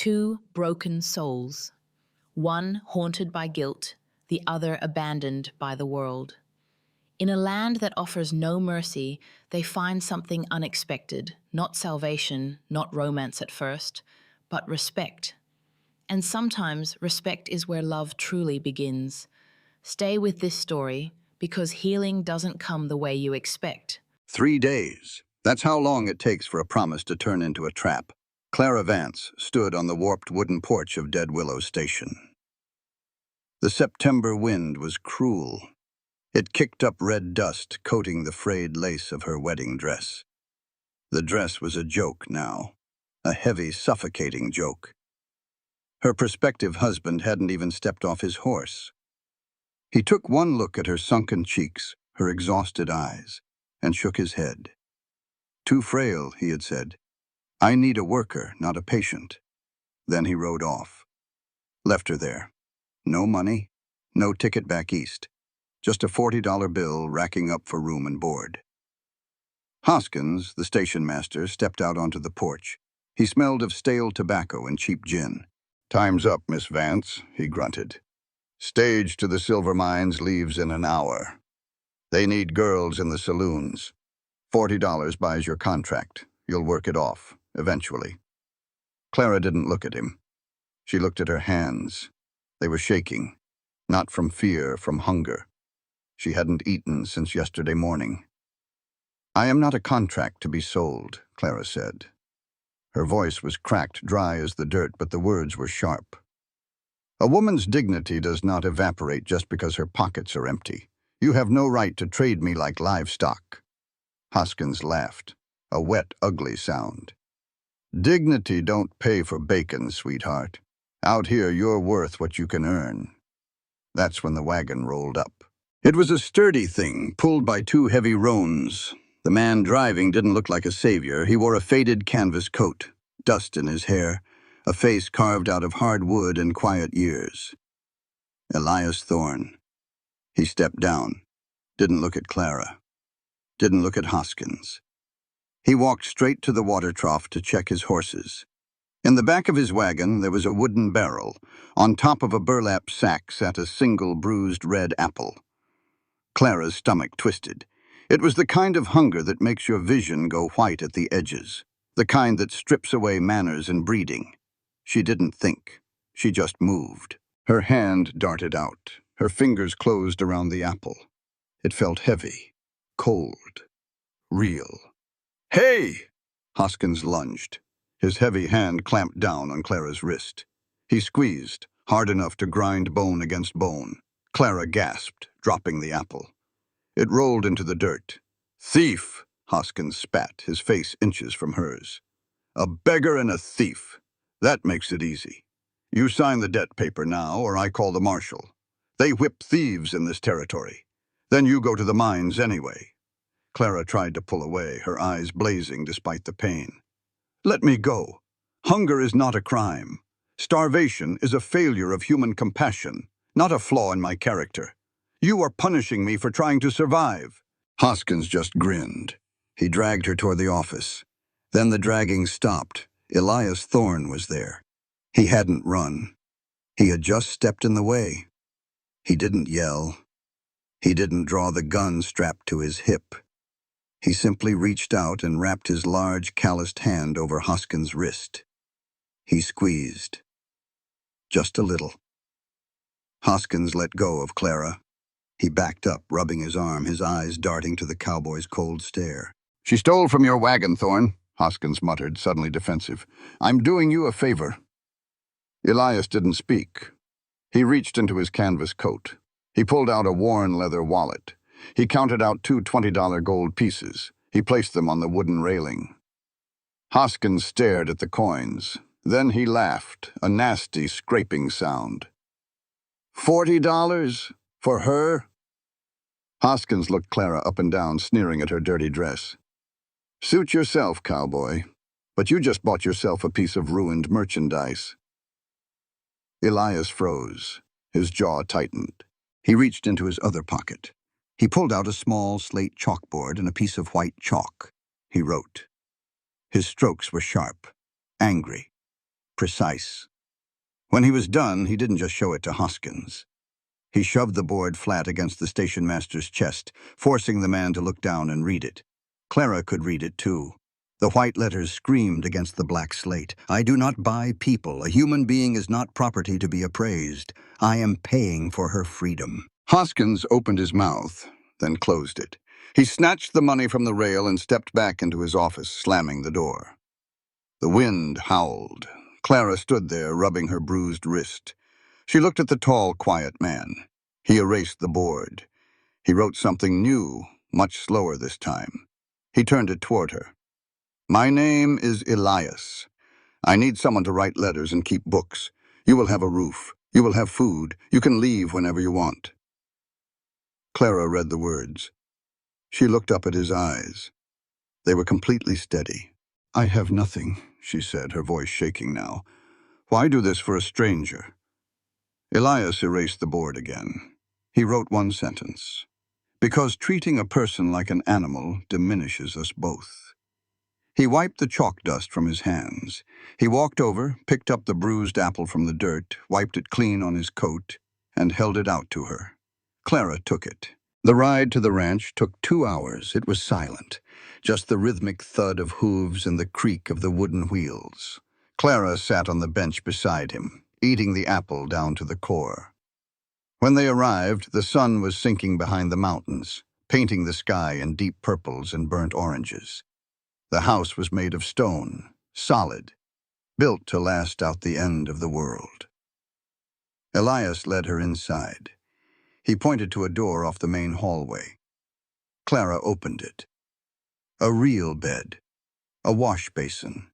Two broken souls, one haunted by guilt, the other abandoned by the world. In a land that offers no mercy, they find something unexpected, not salvation, not romance at first, but respect. And sometimes respect is where love truly begins. Stay with this story, because healing doesn't come the way you expect. 3 days. That's how long it takes for a promise to turn into a trap. Clara Vance stood on the warped wooden porch of Dead Willow Station. The September wind was cruel. It kicked up red dust, coating the frayed lace of her wedding dress. The dress was a joke now, a heavy, suffocating joke. Her prospective husband hadn't even stepped off his horse. He took one look at her sunken cheeks, her exhausted eyes, and shook his head. "Too frail," he had said. "I need a worker, not a patient." Then he rode off. Left her there. No money, no ticket back east. Just a $40 bill racking up for room and board. Hoskins, the station master, stepped out onto the porch. He smelled of stale tobacco and cheap gin. "Time's up, Miss Vance," he grunted. "Stage to the silver mines leaves in an hour. They need girls in the saloons. $40 buys your contract. You'll work it off, eventually." Clara didn't look at him. She looked at her hands. They were shaking, not from fear, from hunger. She hadn't eaten since yesterday morning. "I am not a contract to be sold," Clara said. Her voice was cracked, dry as the dirt, but the words were sharp. "A woman's dignity does not evaporate just because her pockets are empty. You have no right to trade me like livestock." Hoskins laughed, a wet, ugly sound. "Dignity don't pay for bacon, sweetheart. Out here, you're worth what you can earn." That's when the wagon rolled up. It was a sturdy thing, pulled by two heavy roans. The man driving didn't look like a savior. He wore a faded canvas coat, dust in his hair, a face carved out of hard wood and quiet years. Elias Thorne. He stepped down, didn't look at Clara, didn't look at Hoskins. He walked straight to the water trough to check his horses. In the back of his wagon, there was a wooden barrel. On top of a burlap sack sat a single bruised red apple. Clara's stomach twisted. It was the kind of hunger that makes your vision go white at the edges, the kind that strips away manners and breeding. She didn't think. She just moved. Her hand darted out. Her fingers closed around the apple. It felt heavy, cold, real. "Hey!" Hoskins lunged. His heavy hand clamped down on Clara's wrist. He squeezed, hard enough to grind bone against bone. Clara gasped, dropping the apple. It rolled into the dirt. "Thief!" Hoskins spat, his face inches from hers. "A beggar and a thief. That makes it easy. You sign the debt paper now, or I call the marshal. They whip thieves in this territory. Then you go to the mines anyway." Clara tried to pull away, her eyes blazing despite the pain. "Let me go. Hunger is not a crime. Starvation is a failure of human compassion, not a flaw in my character. You are punishing me for trying to survive." Hoskins just grinned. He dragged her toward the office. Then the dragging stopped. Elias Thorne was there. He hadn't run. He had just stepped in the way. He didn't yell. He didn't draw the gun strapped to his hip. He simply reached out and wrapped his large, calloused hand over Hoskins' wrist. He squeezed. Just a little. Hoskins let go of Clara. He backed up, rubbing his arm, his eyes darting to the cowboy's cold stare. "She stole from your wagon, Thorne," Hoskins muttered, suddenly defensive. "I'm doing you a favor." Elias didn't speak. He reached into his canvas coat. He pulled out a worn leather wallet. He counted out two $20 gold pieces. He placed them on the wooden railing. Hoskins stared at the coins. Then he laughed, a nasty, scraping sound. $40? For her? Hoskins looked Clara up and down, sneering at her dirty dress. "Suit yourself, cowboy. But you just bought yourself a piece of ruined merchandise." Elias froze. His jaw tightened. He reached into his other pocket. He pulled out a small slate chalkboard and a piece of white chalk. He wrote. His strokes were sharp, angry, precise. When he was done, he didn't just show it to Hoskins. He shoved the board flat against the station master's chest, forcing the man to look down and read it. Clara could read it, too. The white letters screamed against the black slate. I do not buy people. A human being is not property to be appraised. I am paying for her freedom. Hoskins opened his mouth, then closed it. He snatched the money from the rail and stepped back into his office, slamming the door. The wind howled. Clara stood there, rubbing her bruised wrist. She looked at the tall, quiet man. He erased the board. He wrote something new, much slower this time. He turned it toward her. My name is Elias. I need someone to write letters and keep books. You will have a roof. You will have food. You can leave whenever you want. Clara read the words. She looked up at his eyes. They were completely steady. I have nothing, she said, her voice shaking now. Why do this for a stranger? Elias erased the board again. He wrote one sentence. Because treating a person like an animal diminishes us both. He wiped the chalk dust from his hands. He walked over, picked up the bruised apple from the dirt, wiped it clean on his coat, and held it out to her. Clara took it. The ride to the ranch took 2 hours. It was silent, just the rhythmic thud of hooves and the creak of the wooden wheels. Clara sat on the bench beside him, eating the apple down to the core. When they arrived, the sun was sinking behind the mountains, painting the sky in deep purples and burnt oranges. The house was made of stone, solid, built to last out the end of the world. Elias led her inside. He pointed to a door off the main hallway. Clara opened it. A real bed, a wash basin,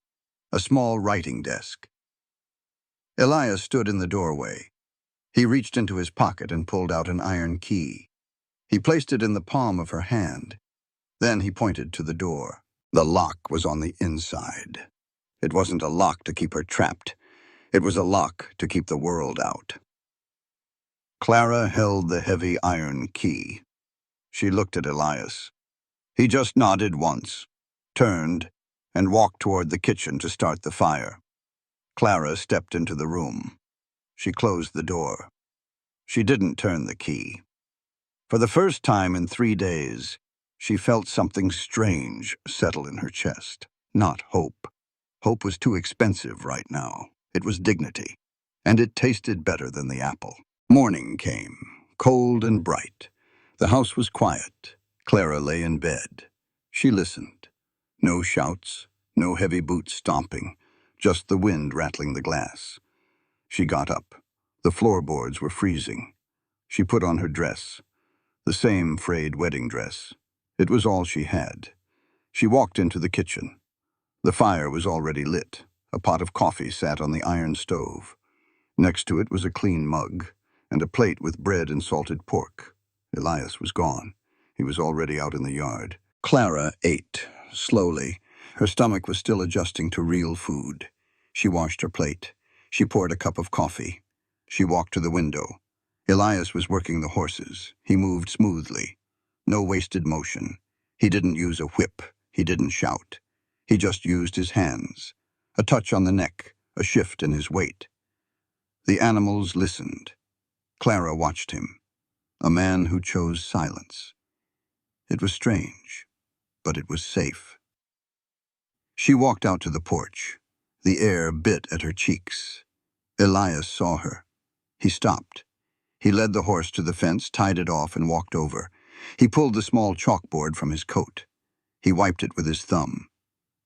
a small writing desk. Elias stood in the doorway. He reached into his pocket and pulled out an iron key. He placed it in the palm of her hand. Then he pointed to the door. The lock was on the inside. It wasn't a lock to keep her trapped. It was a lock to keep the world out. Clara held the heavy iron key. She looked at Elias. He just nodded once, turned, and walked toward the kitchen to start the fire. Clara stepped into the room. She closed the door. She didn't turn the key. For the first time in 3 days, she felt something strange settle in her chest. Not hope. Hope was too expensive right now. It was dignity, and it tasted better than the apple. Morning came, cold and bright. The house was quiet. Clara lay in bed. She listened. No shouts, no heavy boots stomping, just the wind rattling the glass. She got up. The floorboards were freezing. She put on her dress, the same frayed wedding dress. It was all she had. She walked into the kitchen. The fire was already lit. A pot of coffee sat on the iron stove. Next to it was a clean mug and a plate with bread and salted pork. Elias was gone. He was already out in the yard. Clara ate, slowly. Her stomach was still adjusting to real food. She washed her plate. She poured a cup of coffee. She walked to the window. Elias was working the horses. He moved smoothly. No wasted motion. He didn't use a whip. He didn't shout. He just used his hands. A touch on the neck, a shift in his weight. The animals listened. Clara watched him. A man who chose silence. It was strange, but it was safe. She walked out to the porch. The air bit at her cheeks. Elias saw her. He stopped. He led the horse to the fence, tied it off, and walked over. He pulled the small chalkboard from his coat. He wiped it with his thumb.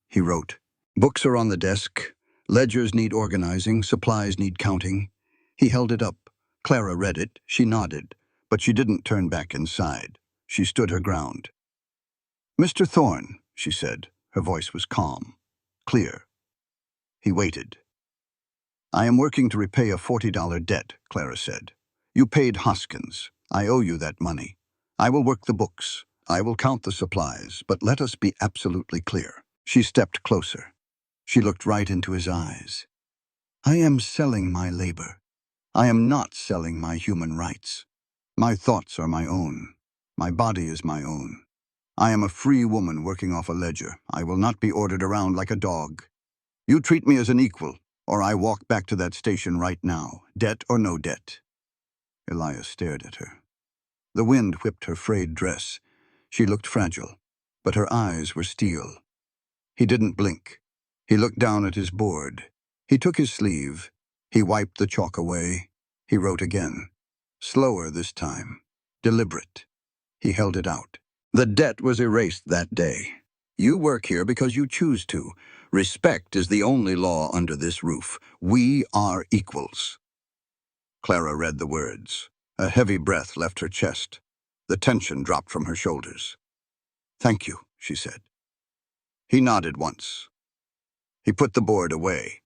He wrote, "Books are on the desk. Ledgers need organizing. Supplies need counting." He held it up. Clara read it. She nodded, but she didn't turn back inside. She stood her ground. "Mr. Thorne," she said. Her voice was calm, clear. He waited. "I am working to repay a $40 debt," Clara said. "You paid Hoskins. I owe you that money. I will work the books. I will count the supplies, but let us be absolutely clear." She stepped closer. She looked right into his eyes. "I am selling my labor. I am not selling my human rights. My thoughts are my own. My body is my own. I am a free woman working off a ledger. I will not be ordered around like a dog. You treat me as an equal. or I walk back to that station right now, debt or no debt." Elias stared at her. The wind whipped her frayed dress. She looked fragile, but her eyes were steel. He didn't blink. He looked down at his board. He took his sleeve. He wiped the chalk away. He wrote again. Slower this time. Deliberate. He held it out. The debt was erased that day. You work here because you choose to. Respect is the only law under this roof. We are equals. Clara read the words. A heavy breath left her chest. The tension dropped from her shoulders. "Thank you," she said. He nodded once. He put the board away.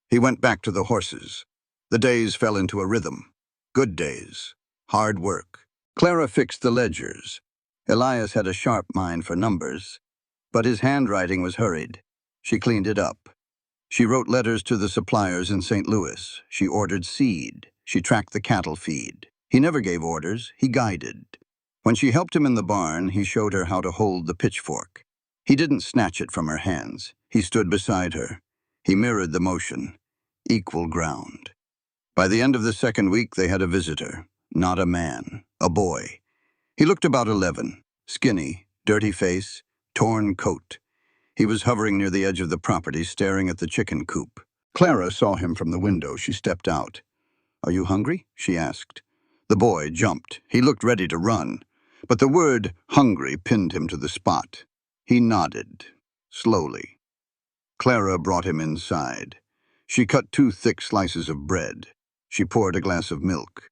He went back to the horses. The days fell into a rhythm. Good days. Hard work. Clara fixed the ledgers. Elias had a sharp mind for numbers, but his handwriting was hurried. She cleaned it up. She wrote letters to the suppliers in St. Louis. She ordered seed. She tracked the cattle feed. He never gave orders. He guided. When she helped him in the barn, he showed her how to hold the pitchfork. He didn't snatch it from her hands. He stood beside her. He mirrored the motion. Equal ground. By the end of the second week, they had a visitor. Not a man. A boy. He looked about 11. Skinny, dirty face, torn coat. He was hovering near the edge of the property, staring at the chicken coop. Clara saw him from the window. She stepped out. "Are you hungry?" she asked. The boy jumped. He looked ready to run, but the word hungry pinned him to the spot. He nodded, slowly. Clara brought him inside. She cut 2 thick slices of bread. She poured a glass of milk.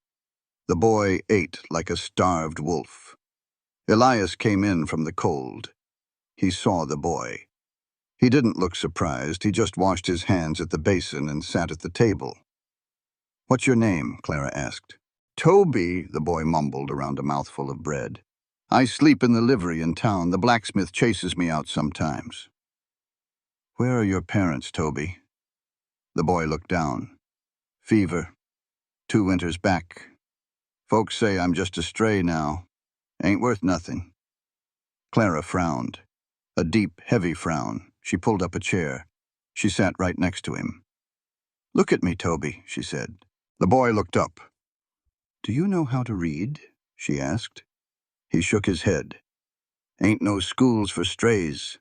The boy ate like a starved wolf. Elias came in from the cold. He saw the boy. He didn't look surprised. He just washed his hands at the basin and sat at the table. "What's your name?" Clara asked. "Toby," the boy mumbled around a mouthful of bread. "I sleep in the livery in town. The blacksmith chases me out sometimes." "Where are your parents, Toby?" The boy looked down. "Fever. 2 winters back. Folks say I'm just a stray now. Ain't worth nothing." Clara frowned. A deep, heavy frown. She pulled up a chair. She sat right next to him. "Look at me, Toby," she said. The boy looked up. "Do you know how to read?" she asked. He shook his head. "Ain't no schools for strays."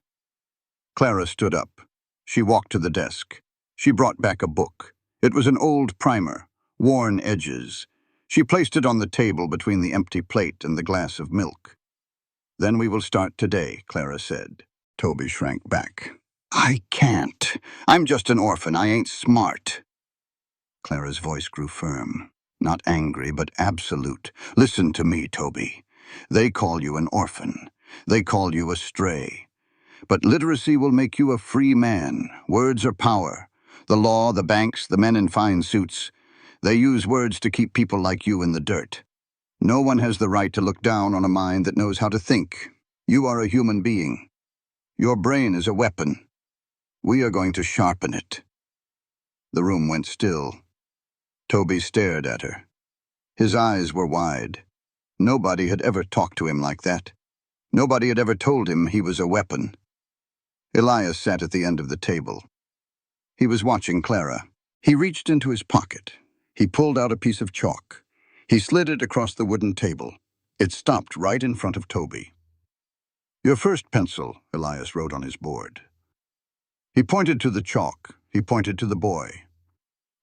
Clara stood up. She walked to the desk. She brought back a book. It was an old primer, worn edges. She placed it on the table between the empty plate and the glass of milk. "Then we will start today," Clara said. Toby shrank back. "I can't. I'm just an orphan. I ain't smart." Clara's voice grew firm. Not angry, but absolute. "Listen to me, Toby. They call you an orphan. They call you a stray. But literacy will make you a free man. Words are power. The law, the banks, the men in fine suits, they use words to keep people like you in the dirt. No one has the right to look down on a mind that knows how to think. You are a human being. Your brain is a weapon. We are going to sharpen it." The room went still. Toby stared at her. His eyes were wide. Nobody had ever talked to him like that. Nobody had ever told him he was a weapon. Elias sat at the end of the table. He was watching Clara. He reached into his pocket. He pulled out a piece of chalk. He slid it across the wooden table. It stopped right in front of Toby. "Your first pencil," Elias wrote on his board. He pointed to the chalk. He pointed to the boy.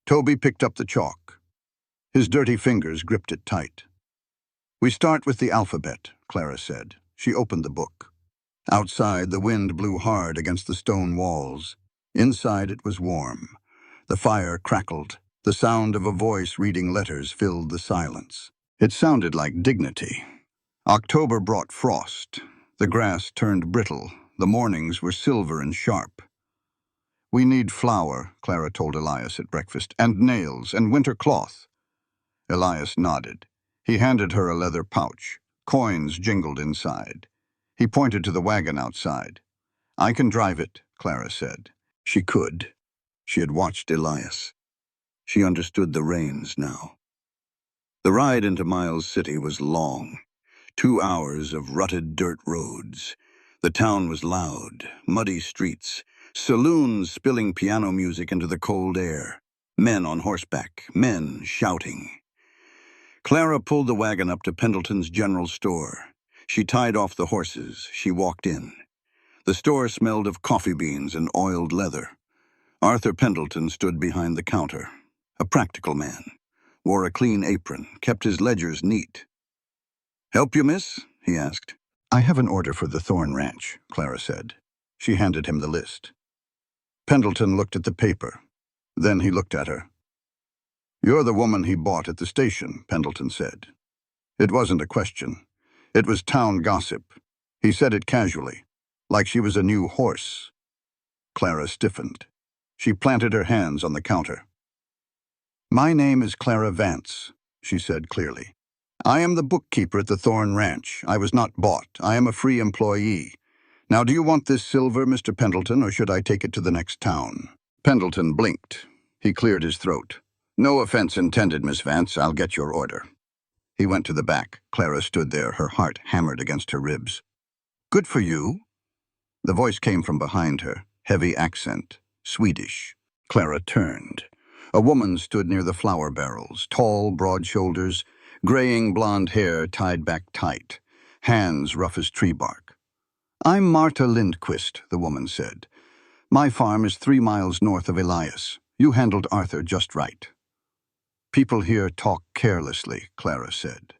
Toby picked up the chalk. His dirty fingers gripped it tight. "We start with the alphabet," Clara said. She opened the book. Outside, the wind blew hard against the stone walls. Inside, it was warm. The fire crackled. The sound of a voice reading letters filled the silence. It sounded like dignity. October brought frost. The grass turned brittle. The mornings were silver and sharp. "We need flour," Clara told Elias at breakfast, "and nails, and winter cloth." Elias nodded. He handed her a leather pouch. Coins jingled inside. He pointed to the wagon outside. "I can drive it," Clara said. She could. She had watched Elias. She understood the reins now. The ride into Miles City was long. 2 hours of rutted dirt roads. The town was loud, muddy streets, Saloons spilling piano music into the cold air. Men on horseback, men shouting. Clara pulled the wagon up to Pendleton's general store. She tied off the horses. She walked in. The store smelled of coffee beans and oiled leather. Arthur Pendleton stood behind the counter. A practical man. Wore a clean apron, kept his ledgers neat. "Help you, miss?" he asked. "I have an order for the Thorn Ranch," Clara said. She handed him the list. Pendleton looked at the paper. Then he looked at her. "You're the woman he bought at the station," Pendleton said. It wasn't a question. It was town gossip. He said it casually, like she was a new horse. Clara stiffened. She planted her hands on the counter. "My name is Clara Vance," she said clearly. "I am the bookkeeper at the Thorn Ranch. I was not bought. I am a free employee. Now, do you want this silver, Mr. Pendleton, or should I take it to the next town?" Pendleton blinked. He cleared his throat. "No offense intended, Miss Vance. I'll get your order." He went to the back. Clara stood there, her heart hammered against her ribs. "Good for you." The voice came from behind her, heavy accent, Swedish. Clara turned. A woman stood near the flour barrels, tall, broad shoulders, graying blonde hair tied back tight, hands rough as tree bark. "I'm Marta Lindquist," the woman said. "My farm is 3 miles north of Elias. You handled Arthur just right." "People here talk carelessly," Clara said.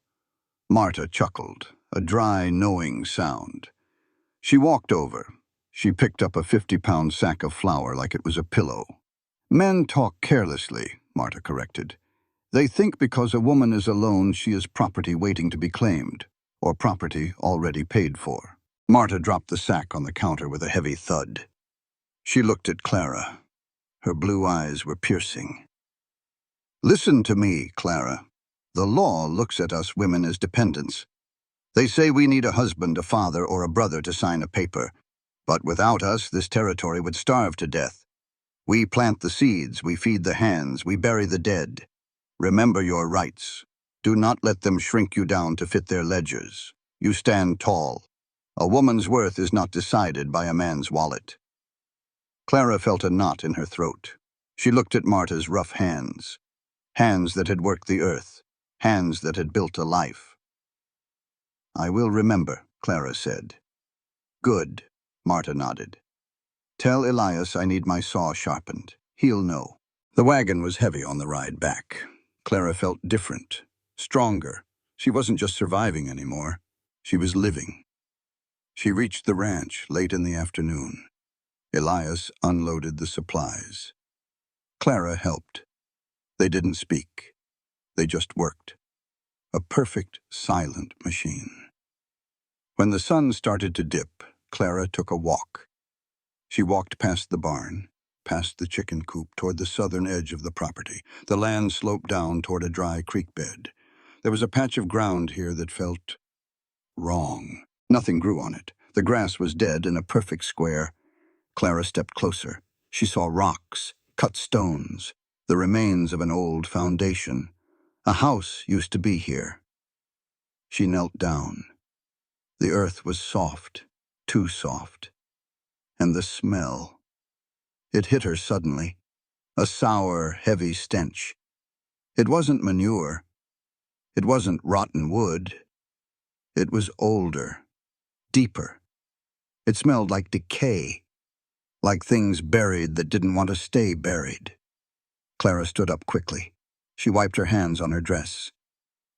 Marta chuckled, a dry, knowing sound. She walked over. She picked up a 50-pound sack of flour like it was a pillow. "Men talk carelessly," Marta corrected. "They think because a woman is alone she is property waiting to be claimed, or property already paid for." Marta dropped the sack on the counter with a heavy thud. She looked at Clara. Her blue eyes were piercing. "Listen to me, Clara. The law looks at us women as dependents. They say we need a husband, a father, or a brother to sign a paper. But without us, this territory would starve to death. We plant the seeds, we feed the hands, we bury the dead. Remember your rights. Do not let them shrink you down to fit their ledgers. You stand tall. A woman's worth is not decided by a man's wallet." Clara felt a knot in her throat. She looked at Marta's rough hands. Hands that had worked the earth. Hands that had built a life. "I will remember," Clara said. "Good," Marta nodded. "Tell Elias I need my saw sharpened. He'll know." The wagon was heavy on the ride back. Clara felt different, stronger. She wasn't just surviving anymore. She was living. She reached the ranch late in the afternoon. Elias unloaded the supplies. Clara helped. They didn't speak. They just worked. A perfect, silent machine. When the sun started to dip, Clara took a walk. She walked past the barn, past the chicken coop toward the southern edge of the property. The land sloped down toward a dry creek bed. There was a patch of ground here that felt wrong. Nothing grew on it. The grass was dead in a perfect square. Clara stepped closer. She saw rocks, cut stones, the remains of an old foundation. A house used to be here. She knelt down. The earth was soft, too soft. And the smell. It hit her suddenly. A sour, heavy stench. It wasn't manure. It wasn't rotten wood. It was older, deeper. It smelled like decay, like things buried that didn't want to stay buried. Clara stood up quickly. She wiped her hands on her dress.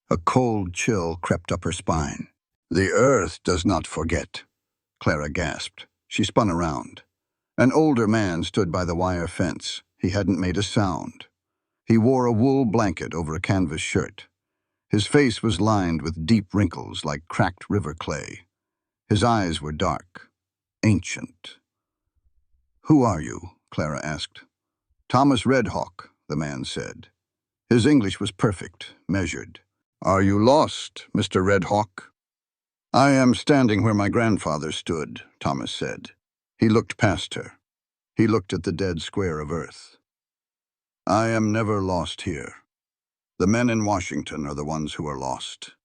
A cold chill crept up her spine. "The earth does not forget," Clara gasped. She spun around. An older man stood by the wire fence. He hadn't made a sound. He wore a wool blanket over a canvas shirt. His face was lined with deep wrinkles like cracked river clay. His eyes were dark, ancient. "Who are you?" Clara asked. "Thomas Redhawk," the man said. His English was perfect, measured. "Are you lost, Mr. Redhawk?" "I am standing where my grandfather stood," Thomas said. He looked past her. He looked at the dead square of earth. "I am never lost here. The men in Washington are the ones who are lost."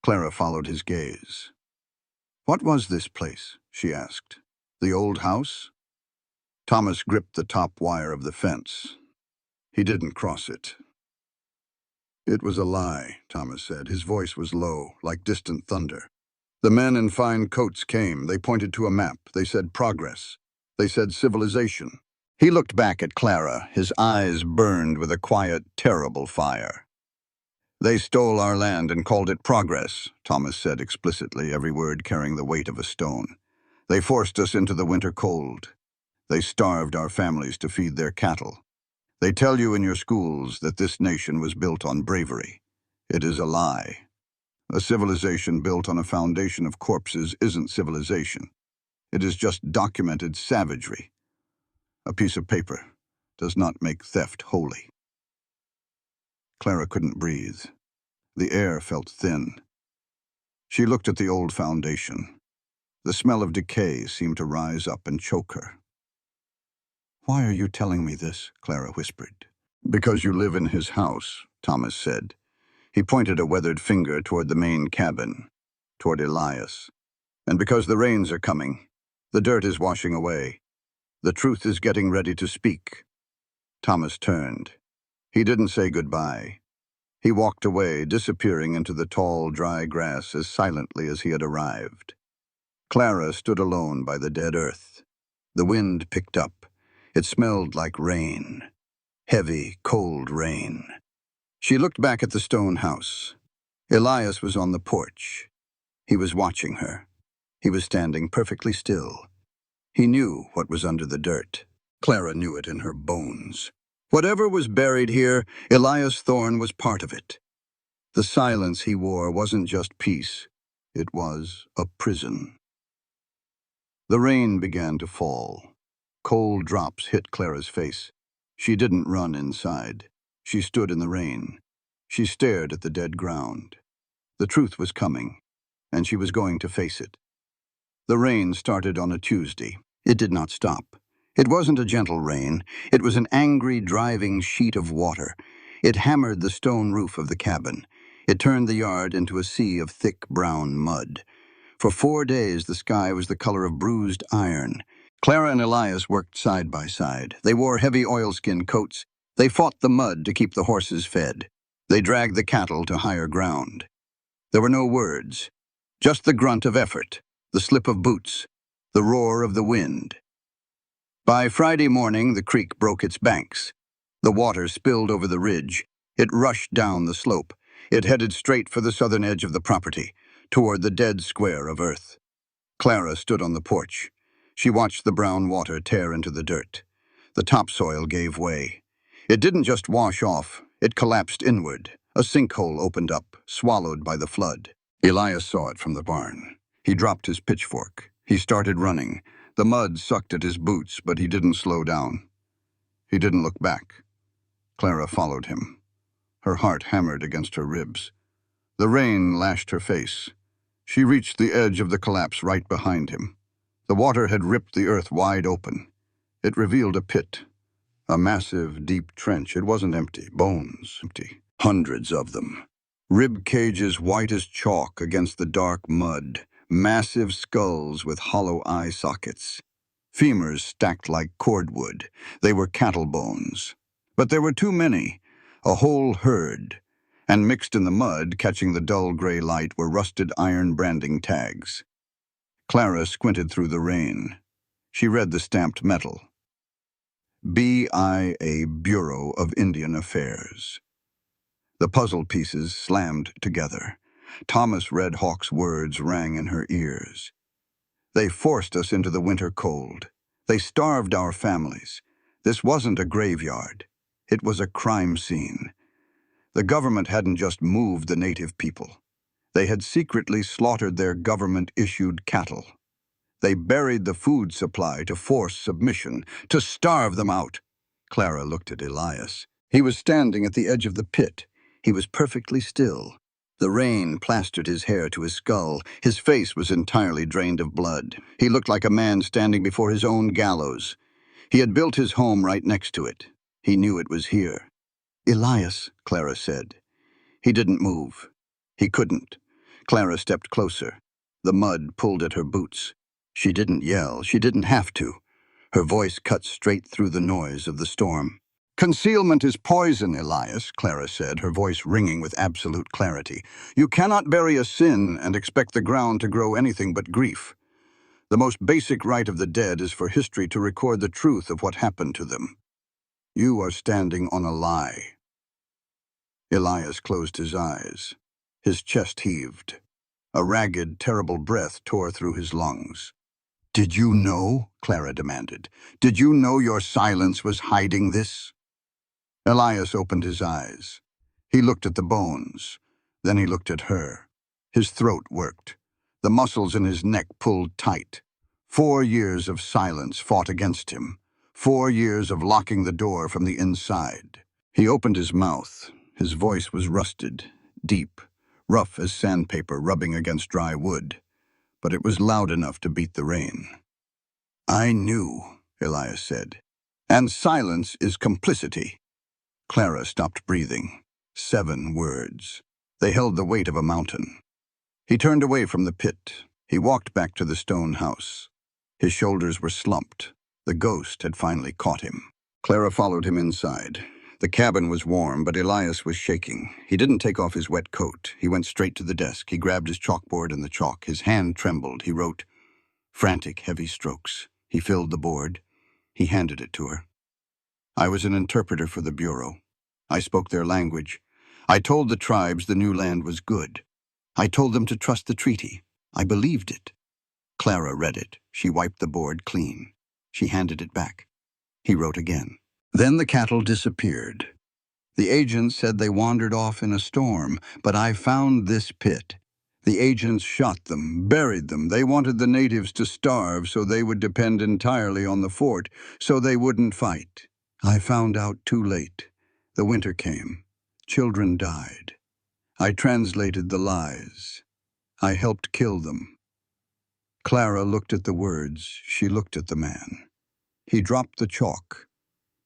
Clara followed his gaze. "What was this place?" she asked. "The old house?" Thomas gripped the top wire of the fence. He didn't cross it. It was a lie, Thomas said. His voice was low, like distant thunder. The men in fine coats came. They pointed to a map. They said progress. They said civilization. He looked back at Clara. His eyes burned with a quiet, terrible fire. They stole our land and called it progress, Thomas said explicitly, every word carrying the weight of a stone. They forced us into the winter cold. They starved our families to feed their cattle. They tell you in your schools that this nation was built on bravery. It is a lie. A civilization built on a foundation of corpses isn't civilization. It is just documented savagery. A piece of paper does not make theft holy. Clara couldn't breathe. The air felt thin. She looked at the old foundation. The smell of decay seemed to rise up and choke her. "Why are you telling me this?" Clara whispered. "Because you live in his house," Thomas said. He pointed a weathered finger toward the main cabin, toward Elias. "And because the rains are coming, the dirt is washing away. The truth is getting ready to speak." Thomas turned. He didn't say goodbye. He walked away, disappearing into the tall, dry grass as silently as he had arrived. Clara stood alone by the dead earth. The wind picked up. It smelled like rain. Heavy, cold rain. She looked back at the stone house. Elias was on the porch. He was watching her. He was standing perfectly still. He knew what was under the dirt. Clara knew it in her bones. Whatever was buried here, Elias Thorne was part of it. The silence he wore wasn't just peace. It was a prison. The rain began to fall. Cold drops hit Clara's face. She didn't run inside. She stood in the rain. She stared at the dead ground. The truth was coming, and she was going to face it. The rain started on a Tuesday. It did not stop. It wasn't a gentle rain. It was an angry, driving sheet of water. It hammered the stone roof of the cabin. It turned the yard into a sea of thick brown mud. For 4 days, the sky was the color of bruised iron. Clara and Elias worked side by side. They wore heavy oilskin coats. They fought the mud to keep the horses fed. They dragged the cattle to higher ground. There were no words, just the grunt of effort, the slip of boots, the roar of the wind. By Friday morning, the creek broke its banks. The water spilled over the ridge. It rushed down the slope. It headed straight for the southern edge of the property, toward the dead square of earth. Clara stood on the porch. She watched the brown water tear into the dirt. The topsoil gave way. It didn't just wash off, it collapsed inward. A sinkhole opened up, swallowed by the flood. Elias saw it from the barn. He dropped his pitchfork. He started running. The mud sucked at his boots, but he didn't slow down. He didn't look back. Clara followed him. Her heart hammered against her ribs. The rain lashed her face. She reached the edge of the collapse right behind him. The water had ripped the earth wide open. It revealed a pit, a massive, deep trench. It wasn't empty, bones empty. Hundreds of them. Rib cages white as chalk against the dark mud. Massive skulls with hollow eye sockets. Femurs stacked like cordwood. They were cattle bones. But there were too many, a whole herd. And mixed in the mud, catching the dull gray light, were rusted iron branding tags. Clara squinted through the rain. She read the stamped metal. BIA, Bureau of Indian Affairs. The puzzle pieces slammed together. Thomas Red Hawk's words rang in her ears. They forced us into the winter cold. They starved our families. This wasn't a graveyard. It was a crime scene. The government hadn't just moved the native people. They had secretly slaughtered their government-issued cattle. They buried the food supply to force submission, to starve them out. Clara looked at Elias. He was standing at the edge of the pit. He was perfectly still. The rain plastered his hair to his skull. His face was entirely drained of blood. He looked like a man standing before his own gallows. He had built his home right next to it. He knew it was here. "Elias," Clara said. He didn't move. He couldn't. Clara stepped closer. The mud pulled at her boots. She didn't yell. She didn't have to. Her voice cut straight through the noise of the storm. "Concealment is poison, Elias," Clara said, her voice ringing with absolute clarity. "You cannot bury a sin and expect the ground to grow anything but grief. The most basic right of the dead is for history to record the truth of what happened to them. You are standing on a lie." Elias closed his eyes. His chest heaved. A ragged, terrible breath tore through his lungs. "Did you know?" Clara demanded. "Did you know your silence was hiding this?" Elias opened his eyes. He looked at the bones. Then he looked at her. His throat worked. The muscles in his neck pulled tight. 4 years of silence fought against him. 4 years of locking the door from the inside. He opened his mouth. His voice was rusted, deep, rough as sandpaper rubbing against dry wood. But it was loud enough to beat the rain. "I knew," Elias said. "And silence is complicity." Clara stopped breathing. 7 words. They held the weight of a mountain. He turned away from the pit. He walked back to the stone house. His shoulders were slumped. The ghost had finally caught him. Clara followed him inside. The cabin was warm, but Elias was shaking. He didn't take off his wet coat. He went straight to the desk. He grabbed his chalkboard and the chalk. His hand trembled. He wrote frantic, heavy strokes. He filled the board. He handed it to her. "I was an interpreter for the Bureau. I spoke their language. I told the tribes the new land was good. I told them to trust the treaty. I believed it." Clara read it. She wiped the board clean. She handed it back. He wrote again. "Then the cattle disappeared. The agents said they wandered off in a storm, but I found this pit. The agents shot them, buried them. They wanted the natives to starve so they would depend entirely on the fort, so they wouldn't fight. I found out too late. The winter came. Children died. I translated the lies. I helped kill them." Clara looked at the words. She looked at the man. He dropped the chalk.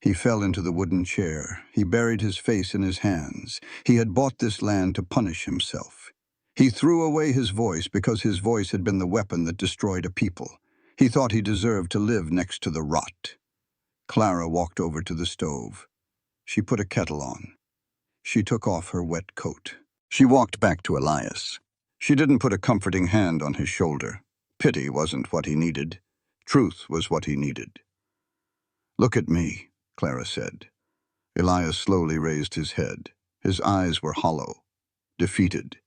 He fell into the wooden chair. He buried his face in his hands. He had bought this land to punish himself. He threw away his voice because his voice had been the weapon that destroyed a people. He thought he deserved to live next to the rot. Clara walked over to the stove. She put a kettle on. She took off her wet coat. She walked back to Elias. She didn't put a comforting hand on his shoulder. Pity wasn't what he needed. Truth was what he needed. "Look at me," Clara said. Elias slowly raised his head. His eyes were hollow, defeated.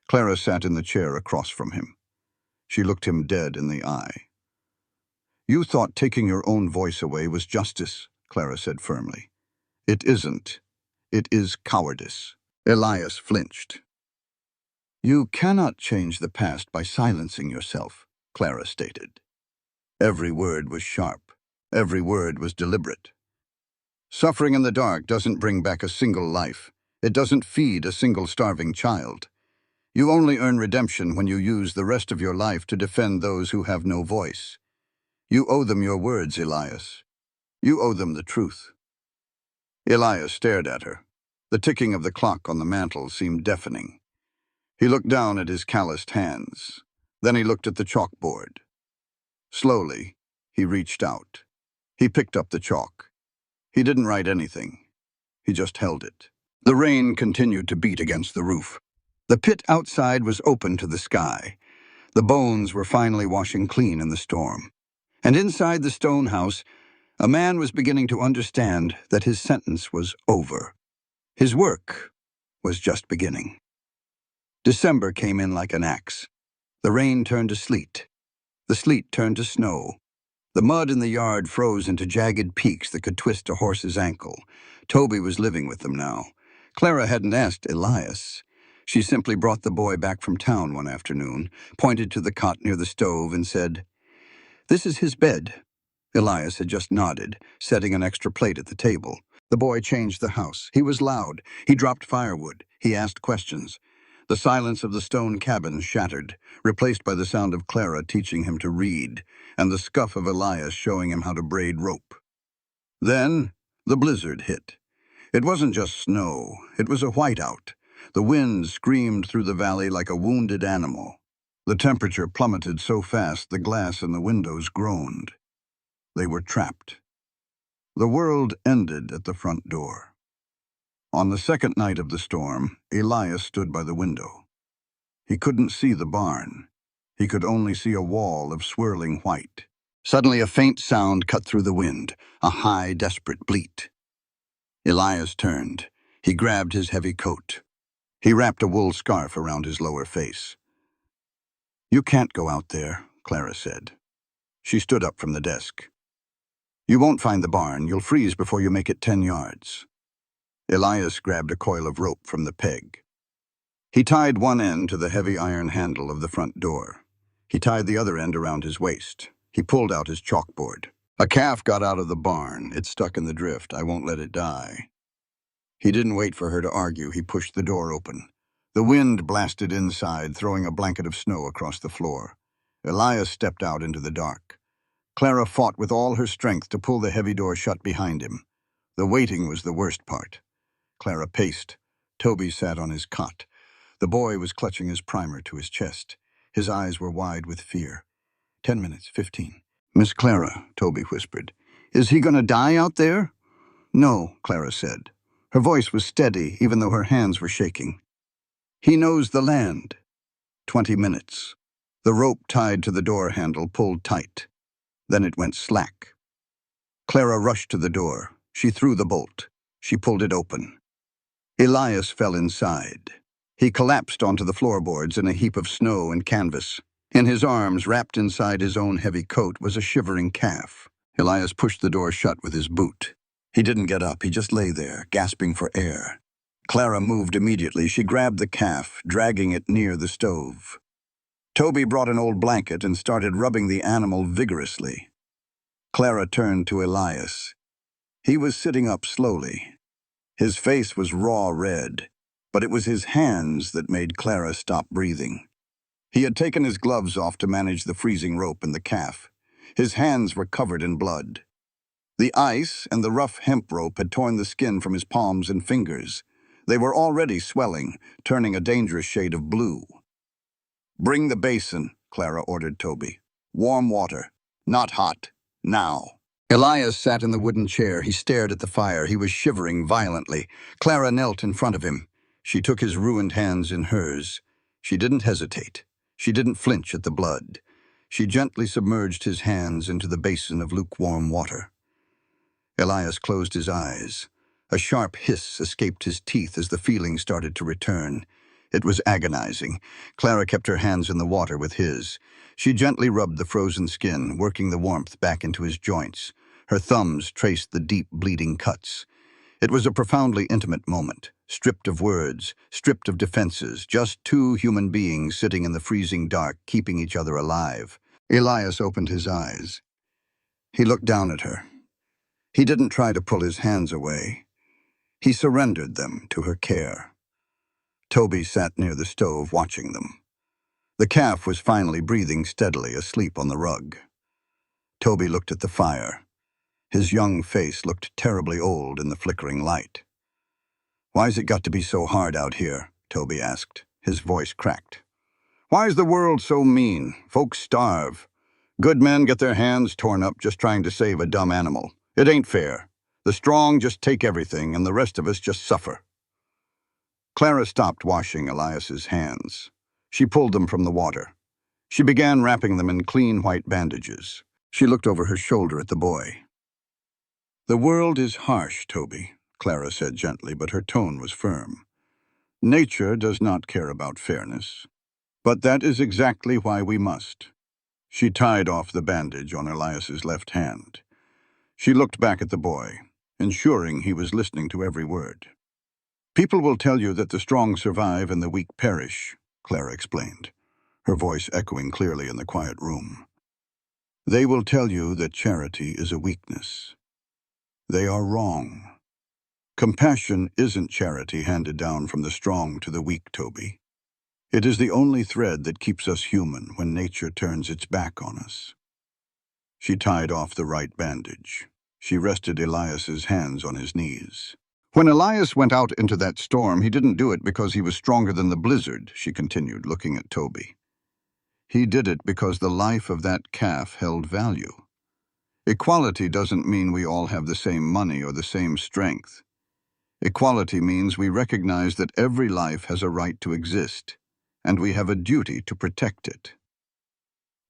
Clara sat in the chair across from him. She looked him dead in the eye. "You thought taking your own voice away was justice," Clara said firmly. "It isn't. It is cowardice." Elias flinched. "You cannot change the past by silencing yourself," Clara stated. Every word was sharp. Every word was deliberate. "Suffering in the dark doesn't bring back a single life. It doesn't feed a single starving child. You only earn redemption when you use the rest of your life to defend those who have no voice. You owe them your words, Elias. You owe them the truth." Elias stared at her. The ticking of the clock on the mantel seemed deafening. He looked down at his calloused hands. Then he looked at the chalkboard. Slowly, he reached out. He picked up the chalk. He didn't write anything. He just held it. The rain continued to beat against the roof. The pit outside was open to the sky. The bones were finally washing clean in the storm. And inside the stone house, a man was beginning to understand that his sentence was over. His work was just beginning. December came in like an axe. The rain turned to sleet. The sleet turned to snow. The mud in the yard froze into jagged peaks that could twist a horse's ankle. Toby was living with them now. Clara hadn't asked Elias. She simply brought the boy back from town one afternoon, pointed to the cot near the stove, and said, "This is his bed." Elias had just nodded, setting an extra plate at the table. The boy changed the house. He was loud. He dropped firewood. He asked questions. The silence of the stone cabin shattered, replaced by the sound of Clara teaching him to read, and the scuff of Elias showing him how to braid rope. Then the blizzard hit. It wasn't just snow. It was a whiteout. The wind screamed through the valley like a wounded animal. The temperature plummeted so fast the glass in the windows groaned. They were trapped. The world ended at the front door. On the second night of the storm, Elias stood by the window. He couldn't see the barn. He could only see a wall of swirling white. Suddenly a faint sound cut through the wind, a high, desperate bleat. Elias turned. He grabbed his heavy coat. He wrapped a wool scarf around his lower face. "You can't go out there," Clara said. She stood up from the desk. "You won't find the barn. You'll freeze before you make it 10 yards. Elias grabbed a coil of rope from the peg. He tied one end to the heavy iron handle of the front door. He tied the other end around his waist. He pulled out his chalkboard. "A calf got out of the barn. It's stuck in the drift. I won't let it die." He didn't wait for her to argue. He pushed the door open. The wind blasted inside, throwing a blanket of snow across the floor. Elias stepped out into the dark. Clara fought with all her strength to pull the heavy door shut behind him. The waiting was the worst part. Clara paced. Toby sat on his cot. The boy was clutching his primer to his chest. His eyes were wide with fear. 10 minutes, 15. "Miss Clara," Toby whispered, "is he going to die out there?" "No," Clara said. Her voice was steady, even though her hands were shaking. "He knows the land." 20 minutes. The rope tied to the door handle pulled tight. Then it went slack. Clara rushed to the door. She threw the bolt. She pulled it open. Elias fell inside. He collapsed onto the floorboards in a heap of snow and canvas. In his arms, wrapped inside his own heavy coat, was a shivering calf. Elias pushed the door shut with his boot. He didn't get up. He just lay there, gasping for air. Clara moved immediately. She grabbed the calf, dragging it near the stove. Toby brought an old blanket and started rubbing the animal vigorously. Clara turned to Elias. He was sitting up slowly. His face was raw red, but it was his hands that made Clara stop breathing. He had taken his gloves off to manage the freezing rope and the calf. His hands were covered in blood. The ice and the rough hemp rope had torn the skin from his palms and fingers. They were already swelling, turning a dangerous shade of blue. "Bring the basin," Clara ordered Toby. "Warm water. Not hot. Now." Elias sat in the wooden chair. He stared at the fire. He was shivering violently. Clara knelt in front of him. She took his ruined hands in hers. She didn't hesitate. She didn't flinch at the blood. She gently submerged his hands into the basin of lukewarm water. Elias closed his eyes. A sharp hiss escaped his teeth as the feeling started to return. It was agonizing. Clara kept her hands in the water with his. She gently rubbed the frozen skin, working the warmth back into his joints. Her thumbs traced the deep, bleeding cuts. It was a profoundly intimate moment, stripped of words, stripped of defenses, just two human beings sitting in the freezing dark, keeping each other alive. Elias opened his eyes. He looked down at her. He didn't try to pull his hands away. He surrendered them to her care. Toby sat near the stove, watching them. The calf was finally breathing steadily, asleep on the rug. Toby looked at the fire. His young face looked terribly old in the flickering light. "Why's it got to be so hard out here?" Toby asked. His voice cracked. "Why's the world so mean? Folks starve. Good men get their hands torn up just trying to save a dumb animal. It ain't fair. The strong just take everything, and the rest of us just suffer." Clara stopped washing Elias's hands. She pulled them from the water. She began wrapping them in clean white bandages. She looked over her shoulder at the boy. "The world is harsh, Toby," Clara said gently, but her tone was firm. "Nature does not care about fairness. But that is exactly why we must." She tied off the bandage on Elias's left hand. She looked back at the boy, ensuring he was listening to every word. "People will tell you that the strong survive and the weak perish," Clara explained, her voice echoing clearly in the quiet room. "They will tell you that charity is a weakness. They are wrong. Compassion isn't charity handed down from the strong to the weak, Toby. It is the only thread that keeps us human when nature turns its back on us." She tied off the right bandage. She rested Elias's hands on his knees. "When Elias went out into that storm, he didn't do it because he was stronger than the blizzard," she continued, looking at Toby. "He did it because the life of that calf held value. Equality doesn't mean we all have the same money or the same strength. Equality means we recognize that every life has a right to exist, and we have a duty to protect it.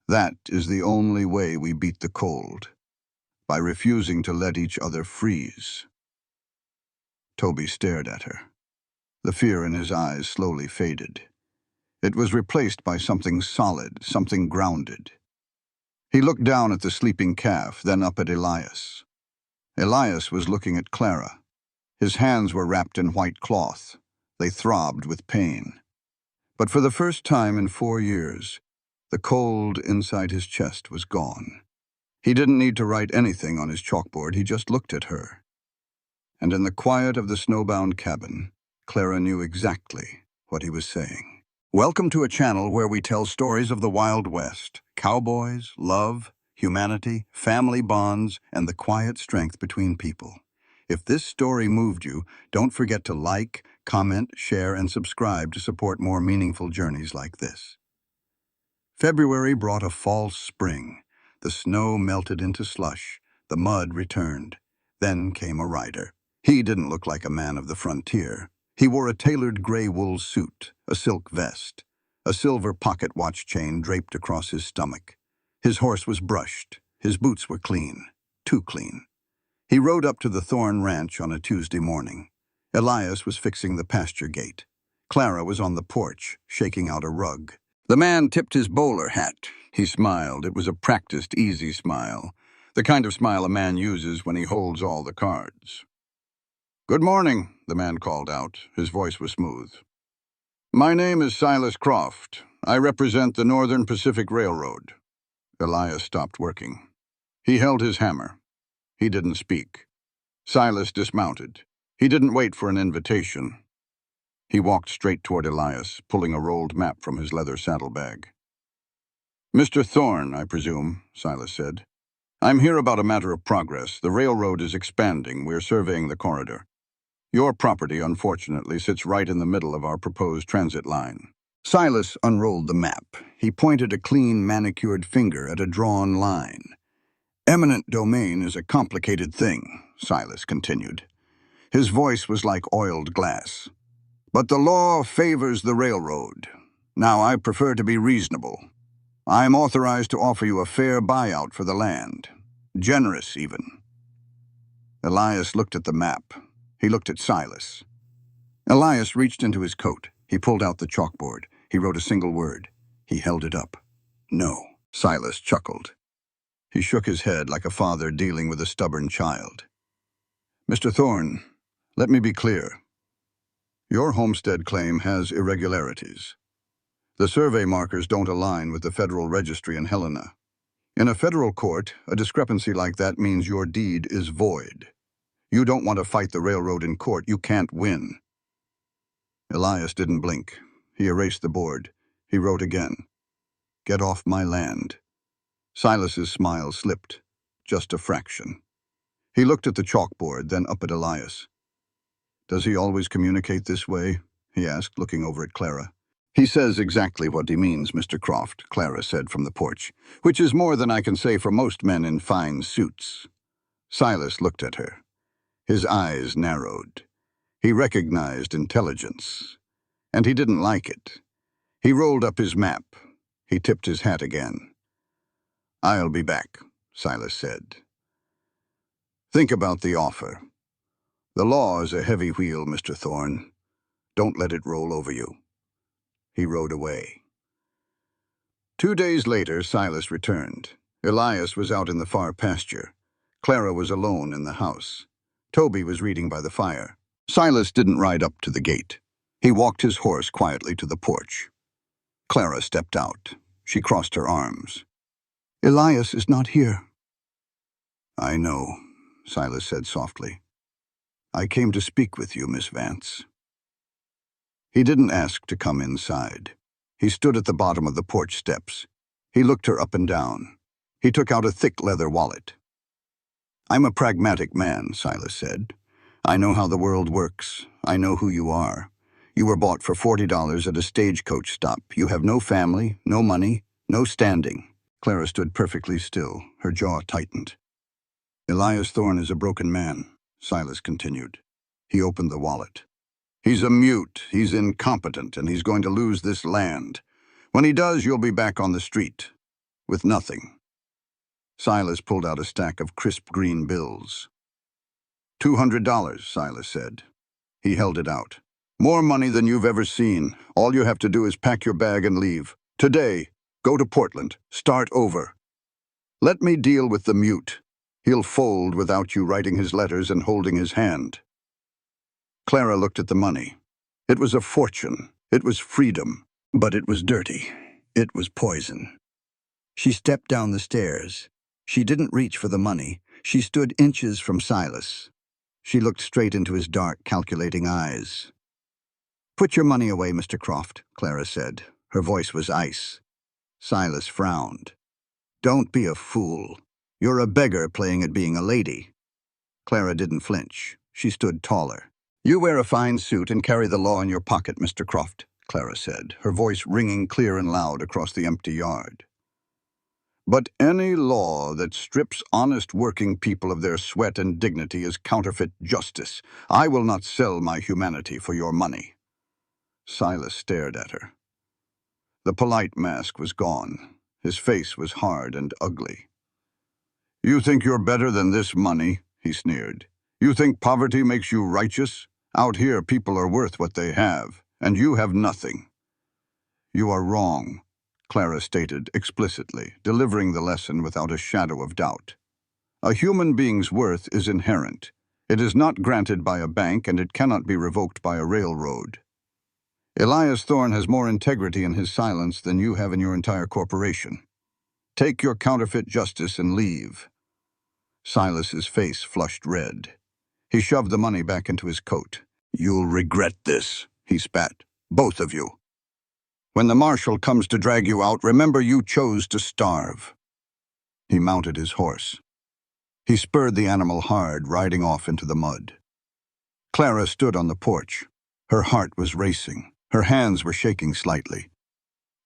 That is the only way we beat the cold, by refusing to let each other freeze. Toby stared at her. The fear in his eyes slowly faded. It was replaced by something solid, something grounded. He looked down at the sleeping calf, then up at Elias. Elias was looking at Clara. His hands were wrapped in white cloth. They throbbed with pain. But for the first time in 4 years, the cold inside his chest was gone. He didn't need to write anything on his chalkboard, he just looked at her. And in the quiet of the snowbound cabin, Clara knew exactly what he was saying. Welcome to a channel where we tell stories of the Wild West, cowboys, love, humanity, family bonds, and the quiet strength between people. If this story moved you, don't forget to like, comment, share, and subscribe to support more meaningful journeys like this. February brought a false spring. The snow melted into slush. The mud returned. Then came a rider. He didn't look like a man of the frontier. He wore a tailored gray wool suit, a silk vest, a silver pocket watch chain draped across his stomach. His horse was brushed. His boots were clean, too clean. He rode up to the Thorn Ranch on a Tuesday morning. Elias was fixing the pasture gate. Clara was on the porch, shaking out a rug. The man tipped his bowler hat. He smiled. It was a practiced, easy smile, the kind of smile a man uses when he holds all the cards. "Good morning," the man called out. His voice was smooth. "My name is Silas Croft. I represent the Northern Pacific Railroad." Elias stopped working. He held his hammer. He didn't speak. Silas dismounted. He didn't wait for an invitation. He walked straight toward Elias, pulling a rolled map from his leather saddlebag. "Mr. Thorne, I presume," Silas said. "I'm here about a matter of progress. The railroad is expanding. We're surveying the corridor. Your property, unfortunately, sits right in the middle of our proposed transit line." Silas unrolled the map. He pointed a clean, manicured finger at a drawn line. "Eminent domain is a complicated thing," Silas continued. His voice was like oiled glass. "But the law favors the railroad. Now, I prefer to be reasonable. I am authorized to offer you a fair buyout for the land. Generous, even." Elias looked at the map. He looked at Silas. Elias reached into his coat. He pulled out the chalkboard. He wrote a single word. He held it up. "No." Silas chuckled. He shook his head like a father dealing with a stubborn child. "Mr. Thorne, let me be clear. Your homestead claim has irregularities. The survey markers don't align with the Federal Registry in Helena. In a federal court, a discrepancy like that means your deed is void. You don't want to fight the railroad in court. You can't win." Elias didn't blink. He erased the board. He wrote again. "Get off my land." Silas's smile slipped, just a fraction. He looked at the chalkboard, then up at Elias. "Does he always communicate this way?" he asked, looking over at Clara. "He says exactly what he means, Mr. Croft," Clara said from the porch, "which is more than I can say for most men in fine suits." Silas looked at her. His eyes narrowed. He recognized intelligence, and he didn't like it. He rolled up his map. He tipped his hat again. "I'll be back," Silas said. "Think about the offer. The law is a heavy wheel, Mr. Thorne. Don't let it roll over you." He rode away. 2 days later, Silas returned. Elias was out in the far pasture. Clara was alone in the house. Toby was reading by the fire. Silas didn't ride up to the gate. He walked his horse quietly to the porch. Clara stepped out. She crossed her arms. "Elias is not here." "I know," Silas said softly. "I came to speak with you, Miss Vance." He didn't ask to come inside. He stood at the bottom of the porch steps. He looked her up and down. He took out a thick leather wallet. "I'm a pragmatic man," Silas said. "I know how the world works. I know who you are. You were bought for $40 at a stagecoach stop. You have no family, no money, no standing." Clara stood perfectly still. Her jaw tightened. Elias Thorne is a broken man, Silas continued. He opened the wallet. He's a mute, he's incompetent, and he's going to lose this land. When he does, you'll be back on the street, with nothing. Silas pulled out a stack of crisp green bills. $200, Silas said. He held it out. More money than you've ever seen. All you have to do is pack your bag and leave. Today, go to Portland. Start over. Let me deal with the mute. He'll fold without you writing his letters and holding his hand. Clara looked at the money. It was a fortune. It was freedom. But it was dirty. It was poison. She stepped down the stairs. She didn't reach for the money. She stood inches from Silas. She looked straight into his dark, calculating eyes. "Put your money away, Mr. Croft," Clara said. Her voice was ice. Silas frowned. "Don't be a fool. You're a beggar playing at being a lady." Clara didn't flinch. She stood taller. "You wear a fine suit and carry the law in your pocket, Mr. Croft," Clara said, her voice ringing clear and loud across the empty yard. "But any law that strips honest working people of their sweat and dignity is counterfeit justice. I will not sell my humanity for your money." Silas stared at her. The polite mask was gone. His face was hard and ugly. "You think you're better than this money?" he sneered. "You think poverty makes you righteous? Out here, people are worth what they have, and you have nothing." "You are wrong," Clara stated explicitly, delivering the lesson without a shadow of doubt. "A human being's worth is inherent. It is not granted by a bank, and it cannot be revoked by a railroad. Elias Thorne has more integrity in his silence than you have in your entire corporation. Take your counterfeit justice and leave." Silas's face flushed red. He shoved the money back into his coat. "You'll regret this," he spat. "Both of you. When the marshal comes to drag you out, remember you chose to starve." He mounted his horse. He spurred the animal hard, riding off into the mud. Clara stood on the porch. Her heart was racing. Her hands were shaking slightly.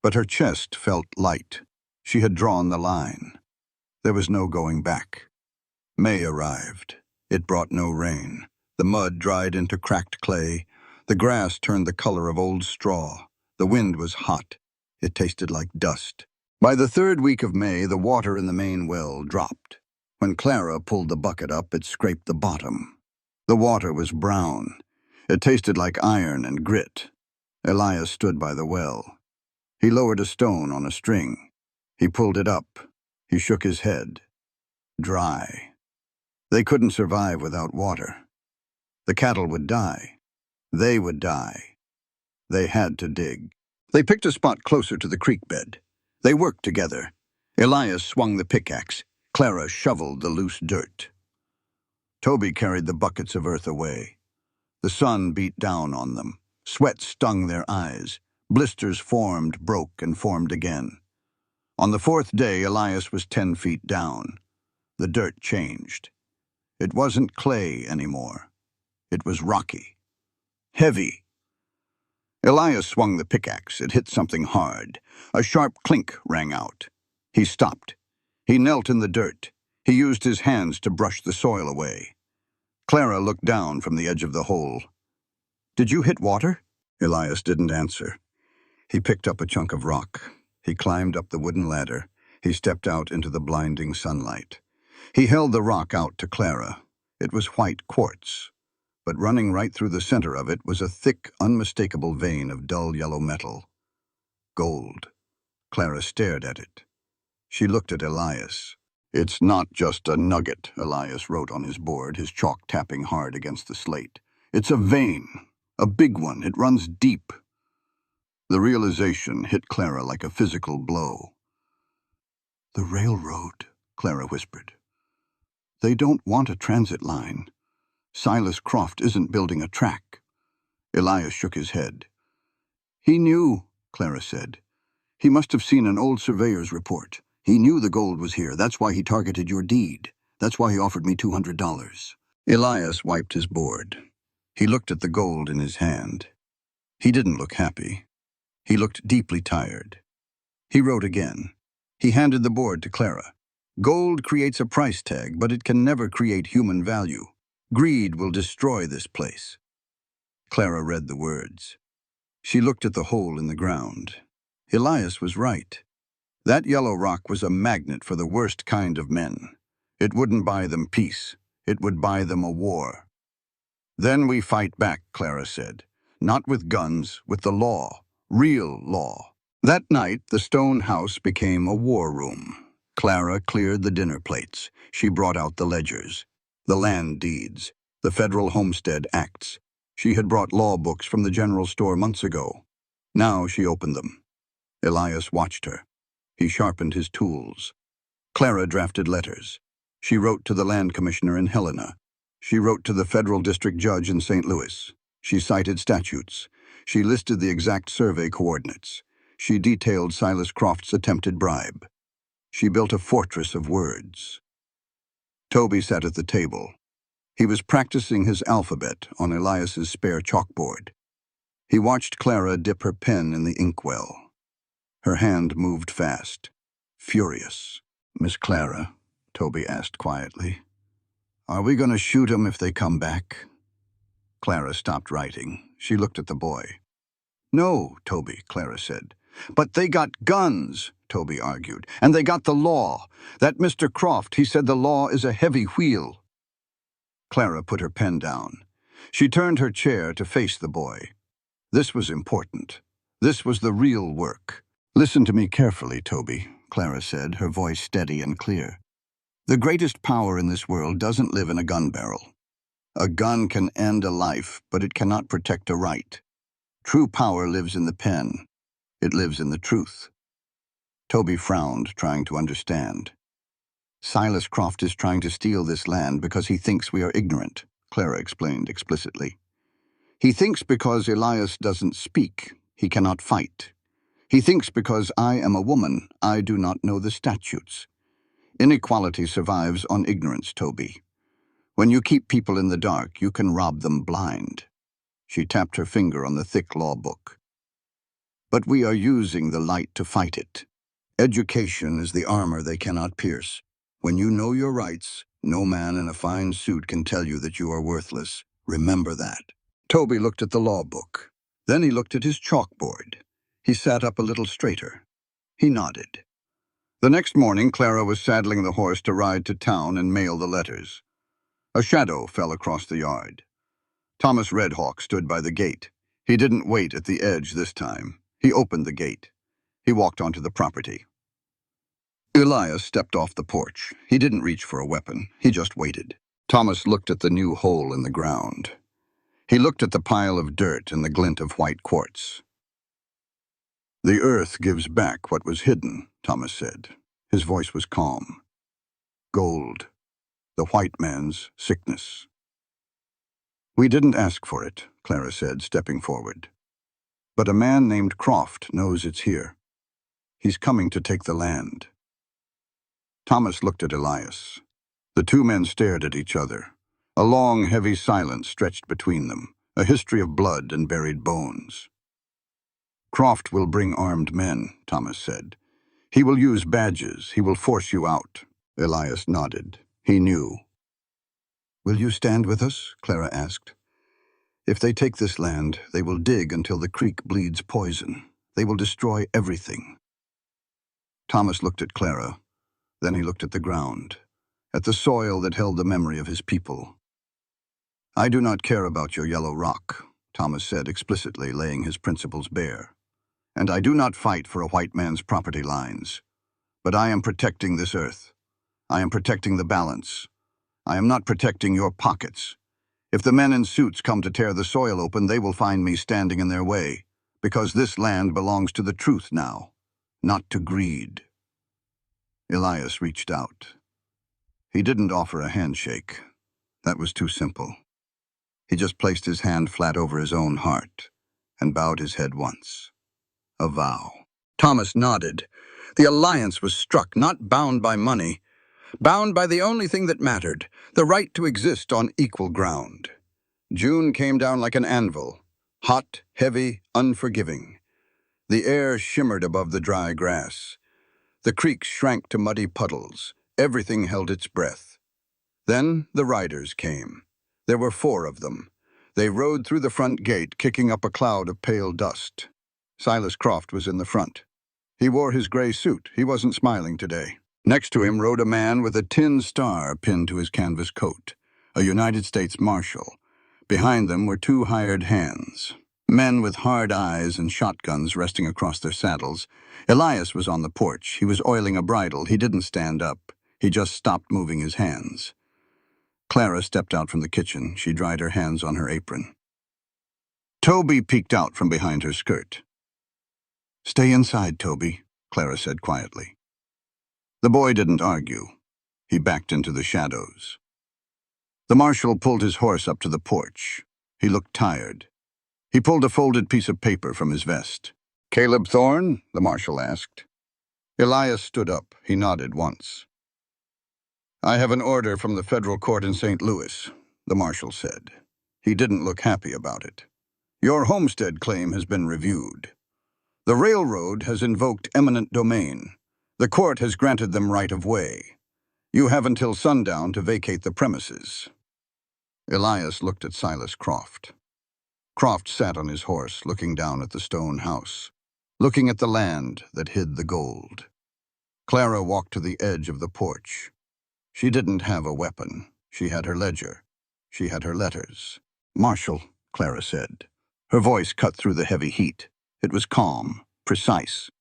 But her chest felt light. She had drawn the line. There was no going back. May arrived. It brought no rain. The mud dried into cracked clay. The grass turned the color of old straw. The wind was hot. It tasted like dust. By the third week of May, the water in the main well dropped. When Clara pulled the bucket up, it scraped the bottom. The water was brown. It tasted like iron and grit. Elias stood by the well. He lowered a stone on a string. He pulled it up. He shook his head. Dry. They couldn't survive without water. The cattle would die. They would die. They had to dig. They picked a spot closer to the creek bed. They worked together. Elias swung the pickaxe. Clara shoveled the loose dirt. Toby carried the buckets of earth away. The sun beat down on them. Sweat stung their eyes. Blisters formed, broke, and formed again. On the fourth day, Elias was 10 feet down. The dirt changed. It wasn't clay anymore. It was rocky. Heavy. Elias swung the pickaxe. It hit something hard. A sharp clink rang out. He stopped. He knelt in the dirt. He used his hands to brush the soil away. Clara looked down from the edge of the hole. "Did you hit water?" Elias didn't answer. He picked up a chunk of rock. He climbed up the wooden ladder. He stepped out into the blinding sunlight. He held the rock out to Clara. It was white quartz, but running right through the center of it was a thick, unmistakable vein of dull yellow metal. Gold. Clara stared at it. She looked at Elias. "It's not just a nugget," Elias wrote on his board, his chalk tapping hard against the slate. "It's a vein. A big one. It runs deep." The realization hit Clara like a physical blow. "The railroad," Clara whispered. "They don't want a transit line. Silas Croft isn't building a track." Elias shook his head. "He knew," Clara said. "He must have seen an old surveyor's report. He knew the gold was here. That's why he targeted your deed. That's why he offered me $200. Elias wiped his board. He looked at the gold in his hand. He didn't look happy. He looked deeply tired. He wrote again. He handed the board to Clara. Gold creates a price tag, but it can never create human value. Greed will destroy this place. Clara read the words. She looked at the hole in the ground. Elias was right. That yellow rock was a magnet for the worst kind of men. It wouldn't buy them peace. It would buy them a war. Then we fight back, Clara said. Not with guns, with the law. Real law. That night, the stone house became a war room. Clara cleared the dinner plates. She brought out the ledgers, the land deeds, the federal homestead acts. She had brought law books from the general store months ago. Now she opened them. Elias watched her. He sharpened his tools. Clara drafted letters. She wrote to the land commissioner in Helena. She wrote to the federal district judge in St. Louis. She cited statutes. She listed the exact survey coordinates. She detailed Silas Croft's attempted bribe. She built a fortress of words. Toby sat at the table. He was practicing his alphabet on Elias's spare chalkboard. He watched Clara dip her pen in the inkwell. Her hand moved fast, furious. "Miss Clara," Toby asked quietly, "are we going to shoot 'em if they come back?" Clara stopped writing. She looked at the boy. "No, Toby," Clara said. "But they got guns," Toby argued, "and they got the law. That Mr. Croft, he said the law is a heavy wheel." Clara put her pen down. She turned her chair to face the boy. This was important. This was the real work. "Listen to me carefully, Toby," Clara said, her voice steady and clear. "The greatest power in this world doesn't live in a gun barrel. A gun can end a life, but it cannot protect a right. True power lives in the pen. It lives in the truth." Toby frowned, trying to understand. "Silas Croft is trying to steal this land because he thinks we are ignorant," Clara explained explicitly. "He thinks because Elias doesn't speak, he cannot fight. He thinks because I am a woman, I do not know the statutes. Inequality survives on ignorance, Toby. When you keep people in the dark, you can rob them blind." She tapped her finger on the thick law book. "But we are using the light to fight it. Education is the armor they cannot pierce. When you know your rights, no man in a fine suit can tell you that you are worthless. Remember that." Toby looked at the law book. Then he looked at his chalkboard. He sat up a little straighter. He nodded. The next morning, Clara was saddling the horse to ride to town and mail the letters. A shadow fell across the yard. Thomas Redhawk stood by the gate. He didn't wait at the edge this time. He opened the gate. He walked onto the property. Elias stepped off the porch. He didn't reach for a weapon. He just waited. Thomas looked at the new hole in the ground. He looked at the pile of dirt and the glint of white quartz. "The earth gives back what was hidden," Thomas said. His voice was calm. "Gold. The white man's sickness." "We didn't ask for it," Clara said, stepping forward. "But a man named Croft knows it's here. He's coming to take the land." Thomas looked at Elias. The two men stared at each other. A long, heavy silence stretched between them, a history of blood and buried bones. "Croft will bring armed men," Thomas said. "He will use badges. He will force you out." Elias nodded. He knew. "Will you stand with us?" Clara asked. "If they take this land, they will dig until the creek bleeds poison. They will destroy everything." Thomas looked at Clara. Then he looked at the ground, at the soil that held the memory of his people. "I do not care about your yellow rock," Thomas said explicitly, laying his principles bare. "And I do not fight for a white man's property lines. But I am protecting this earth. I am protecting the balance. I am not protecting your pockets. If the men in suits come to tear the soil open, they will find me standing in their way, because this land belongs to the truth now, not to greed." Elias reached out. He didn't offer a handshake. That was too simple. He just placed his hand flat over his own heart and bowed his head once. A vow. Thomas nodded. The alliance was struck, not bound by money, bound by the only thing that mattered, the right to exist on equal ground. June came down like an anvil, hot, heavy, unforgiving. The air shimmered above the dry grass. The creeks shrank to muddy puddles. Everything held its breath. Then the riders came. There were 4 of them. They rode through the front gate, kicking up a cloud of pale dust. Silas Croft was in the front. He wore his gray suit. He wasn't smiling today. Next to him rode a man with a tin star pinned to his canvas coat, a United States Marshal. Behind them were 2 hired hands, men with hard eyes and shotguns resting across their saddles. Elias was on the porch. He was oiling a bridle. He didn't stand up. He just stopped moving his hands. Clara stepped out from the kitchen. She dried her hands on her apron. Toby peeked out from behind her skirt. "Stay inside, Toby," Clara said quietly. The boy didn't argue. He backed into the shadows. The marshal pulled his horse up to the porch. He looked tired. He pulled a folded piece of paper from his vest. "Caleb Thorne?" the marshal asked. Elias stood up. He nodded once. "I have an order from the federal court in St. Louis," the marshal said. He didn't look happy about it. "Your homestead claim has been reviewed. The railroad has invoked eminent domain. The court has granted them right of way. You have until sundown to vacate the premises." Elias looked at Silas Croft. Croft sat on his horse, looking down at the stone house, looking at the land that hid the gold. Clara walked to the edge of the porch. She didn't have a weapon. She had her ledger. She had her letters. "Marshal," Clara said. Her voice cut through the heavy heat. It was calm, precise.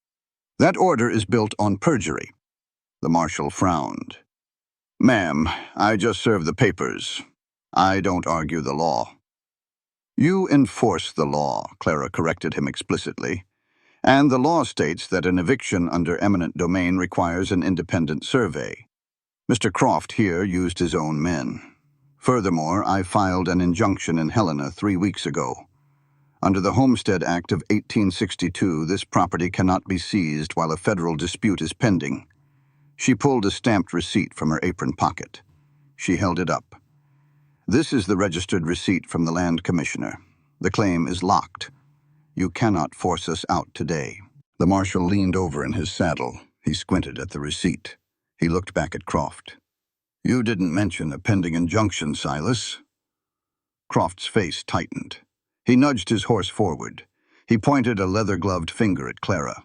"That order is built on perjury." The marshal frowned. "Ma'am, I just serve the papers. I don't argue the law." "You enforce the law," Clara corrected him explicitly. "And the law states that an eviction under eminent domain requires an independent survey. Mr. Croft here used his own men. Furthermore, I filed an injunction in Helena 3 weeks ago. Under the Homestead Act of 1862, this property cannot be seized while a federal dispute is pending." She pulled a stamped receipt from her apron pocket. She held it up. "This is the registered receipt from the land commissioner. The claim is locked. You cannot force us out today." The marshal leaned over in his saddle. He squinted at the receipt. He looked back at Croft. "You didn't mention a pending injunction, Silas." Croft's face tightened. He nudged his horse forward. He pointed a leather-gloved finger at Clara.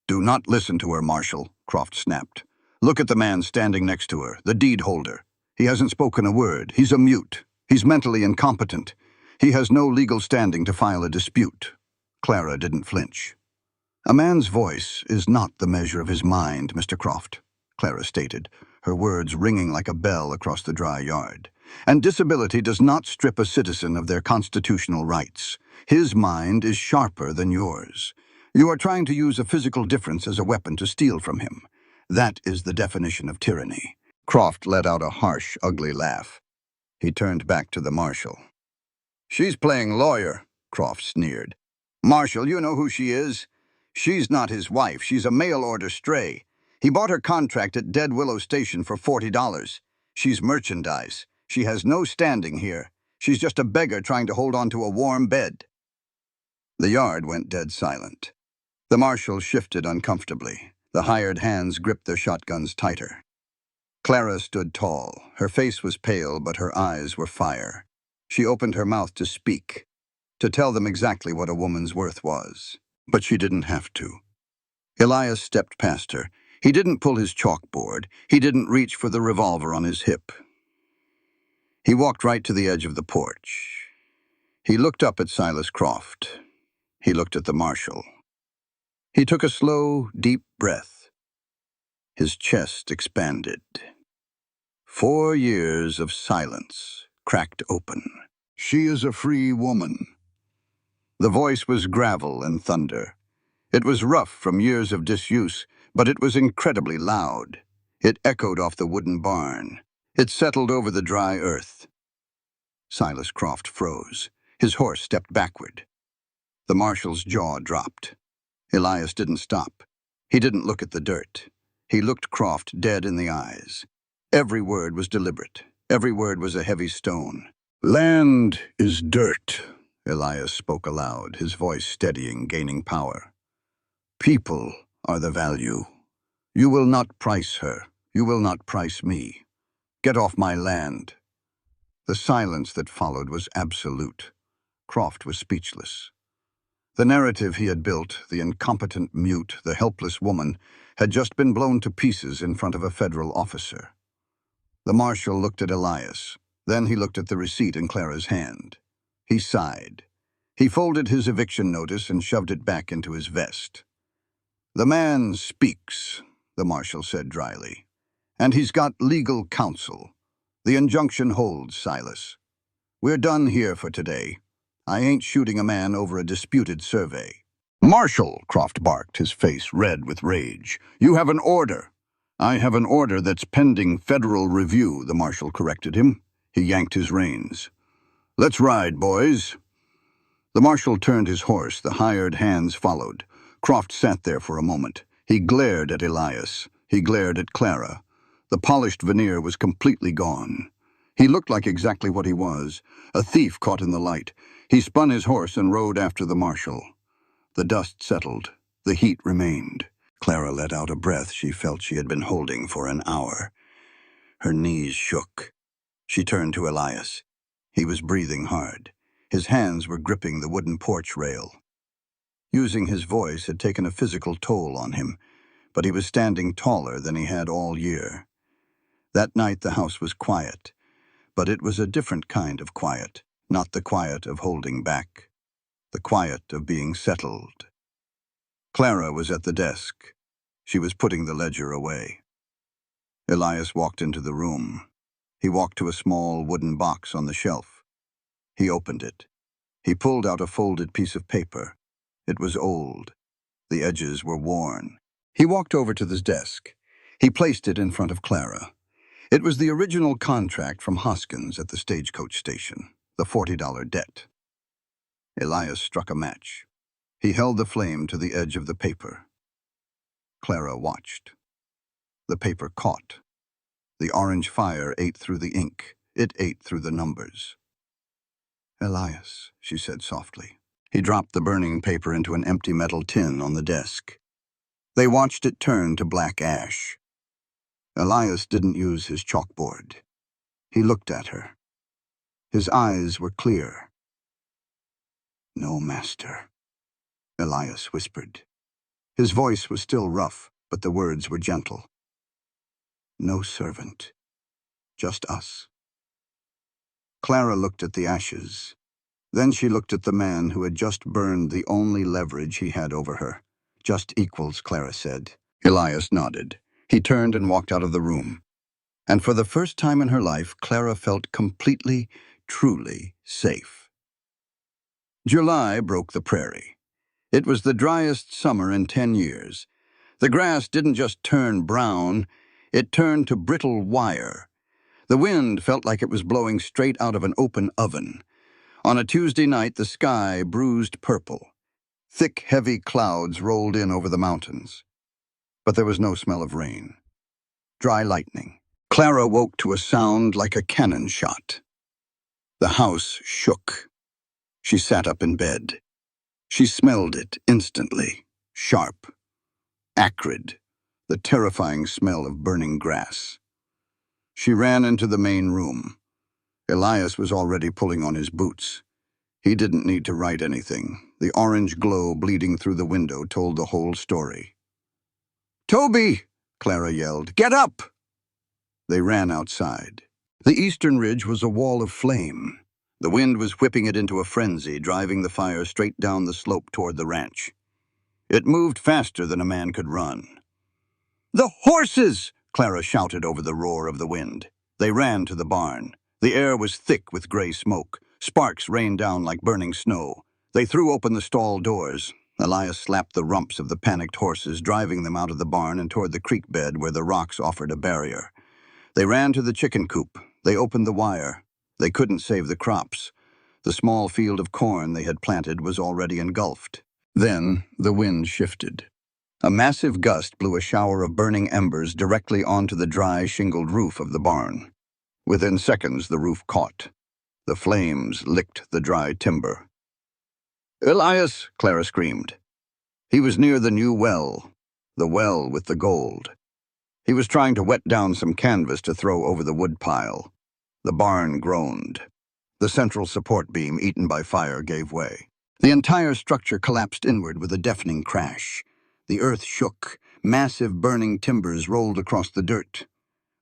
"Do not listen to her, Marshal," Croft snapped. "Look at the man standing next to her, the deed holder. He hasn't spoken a word. He's a mute. He's mentally incompetent. He has no legal standing to file a dispute." Clara didn't flinch. "A man's voice is not the measure of his mind, Mr. Croft," Clara stated, her words ringing like a bell across the dry yard. "And disability does not strip a citizen of their constitutional rights. His mind is sharper than yours. You are trying to use a physical difference as a weapon to steal from him. That is the definition of tyranny." Croft let out a harsh, ugly laugh. He turned back to the marshal. "She's playing lawyer," Croft sneered. "Marshal, you know who she is? She's not his wife. She's a mail-order stray. He bought her contract at Dead Willow Station for $40. She's merchandise. She has no standing here. She's just a beggar trying to hold on to a warm bed." The yard went dead silent. The marshal shifted uncomfortably. The hired hands gripped their shotguns tighter. Clara stood tall. Her face was pale, but her eyes were fire. She opened her mouth to speak, to tell them exactly what a woman's worth was. But she didn't have to. Elias stepped past her. He didn't pull his chalkboard. He didn't reach for the revolver on his hip. He walked right to the edge of the porch. He looked up at Silas Croft. He looked at the marshal. He took a slow, deep breath. His chest expanded. 4 years of silence cracked open. "She is a free woman." The voice was gravel and thunder. It was rough from years of disuse, but it was incredibly loud. It echoed off the wooden barn. It settled over the dry earth. Silas Croft froze. His horse stepped backward. The marshal's jaw dropped. Elias didn't stop. He didn't look at the dirt. He looked Croft dead in the eyes. Every word was deliberate. Every word was a heavy stone. "Land is dirt," Elias spoke aloud, his voice steadying, gaining power. "People are the value. You will not price her. You will not price me. Get off my land." The silence that followed was absolute. Croft was speechless. The narrative he had built, the incompetent mute, the helpless woman, had just been blown to pieces in front of a federal officer. The marshal looked at Elias. Then he looked at the receipt in Clara's hand. He sighed. He folded his eviction notice and shoved it back into his vest. "The man speaks," the marshal said dryly. "And he's got legal counsel. The injunction holds, Silas. We're done here for today. I ain't shooting a man over a disputed survey." "Marshal," Croft barked, his face red with rage. "You have an order." "I have an order that's pending federal review," the marshal corrected him. He yanked his reins. "Let's ride, boys." The marshal turned his horse. The hired hands followed. Croft sat there for a moment. He glared at Elias. He glared at Clara. The polished veneer was completely gone. He looked like exactly what he was, a thief caught in the light. He spun his horse and rode after the marshal. The dust settled. The heat remained. Clara let out a breath she felt she had been holding for an hour. Her knees shook. She turned to Elias. He was breathing hard. His hands were gripping the wooden porch rail. Using his voice had taken a physical toll on him, but he was standing taller than he had all year. That night the house was quiet, but it was a different kind of quiet, not the quiet of holding back, the quiet of being settled. Clara was at the desk. She was putting the ledger away. Elias walked into the room. He walked to a small wooden box on the shelf. He opened it. He pulled out a folded piece of paper. It was old. The edges were worn. He walked over to his desk. He placed it in front of Clara. It was the original contract from Hoskins at the stagecoach station, the $40 debt. Elias struck a match. He held the flame to the edge of the paper. Clara watched. The paper caught. The orange fire ate through the ink. It ate through the numbers. "Elias," she said softly. He dropped the burning paper into an empty metal tin on the desk. They watched it turn to black ash. Elias didn't use his chalkboard. He looked at her. His eyes were clear. "No, master," Elias whispered. His voice was still rough, but the words were gentle. "No servant. Just us." Clara looked at the ashes. Then she looked at the man who had just burned the only leverage he had over her. "Just equals," Clara said. Elias nodded. He turned and walked out of the room. And for the first time in her life, Clara felt completely, truly safe. July broke the prairie. It was the driest summer in 10 years. The grass didn't just turn brown, it turned to brittle wire. The wind felt like it was blowing straight out of an open oven. On a Tuesday night, the sky bruised purple. Thick, heavy clouds rolled in over the mountains. But there was no smell of rain. Dry lightning. Clara woke to a sound like a cannon shot. The house shook. She sat up in bed. She smelled it instantly. Sharp. Acrid. The terrifying smell of burning grass. She ran into the main room. Elias was already pulling on his boots. He didn't need to write anything. The orange glow bleeding through the window told the whole story. "Toby!" Clara yelled. "Get up!" They ran outside. The eastern ridge was a wall of flame. The wind was whipping it into a frenzy, driving the fire straight down the slope toward the ranch. It moved faster than a man could run. "The horses!" Clara shouted over the roar of the wind. They ran to the barn. The air was thick with gray smoke. Sparks rained down like burning snow. They threw open the stall doors. Elias slapped the rumps of the panicked horses, driving them out of the barn and toward the creek bed where the rocks offered a barrier. They ran to the chicken coop. They opened the wire. They couldn't save the crops. The small field of corn they had planted was already engulfed. Then the wind shifted. A massive gust blew a shower of burning embers directly onto the dry, shingled roof of the barn. Within seconds, the roof caught. The flames licked the dry timber. "Elias!" Clara screamed. He was near the new well, the well with the gold. He was trying to wet down some canvas to throw over the woodpile. The barn groaned. The central support beam, eaten by fire, gave way. The entire structure collapsed inward with a deafening crash. The earth shook. Massive burning timbers rolled across the dirt.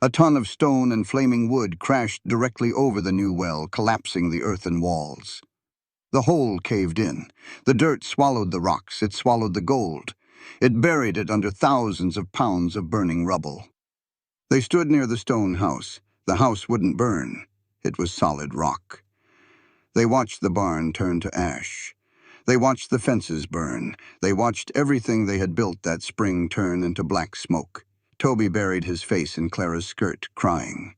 A ton of stone and flaming wood crashed directly over the new well, collapsing the earthen walls. The hole caved in. The dirt swallowed the rocks. It swallowed the gold. It buried it under thousands of pounds of burning rubble. They stood near the stone house. The house wouldn't burn. It was solid rock. They watched the barn turn to ash. They watched the fences burn. They watched everything they had built that spring turn into black smoke. Toby buried his face in Clara's skirt, crying.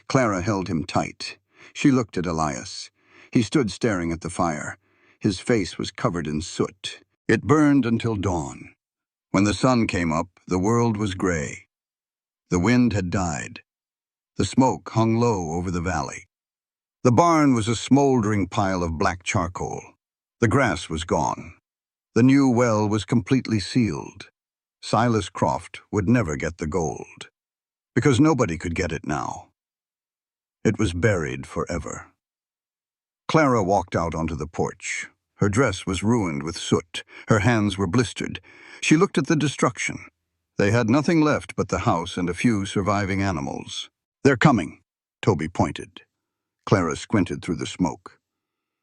Clara held him tight. She looked at Elias. He stood staring at the fire. His face was covered in soot. It burned until dawn. When the sun came up, the world was gray. The wind had died. The smoke hung low over the valley. The barn was a smoldering pile of black charcoal. The grass was gone. The new well was completely sealed. Silas Croft would never get the gold, because nobody could get it now. It was buried forever. Clara walked out onto the porch. Her dress was ruined with soot. Her hands were blistered. She looked at the destruction. They had nothing left but the house and a few surviving animals. "They're coming," Toby pointed. Clara squinted through the smoke.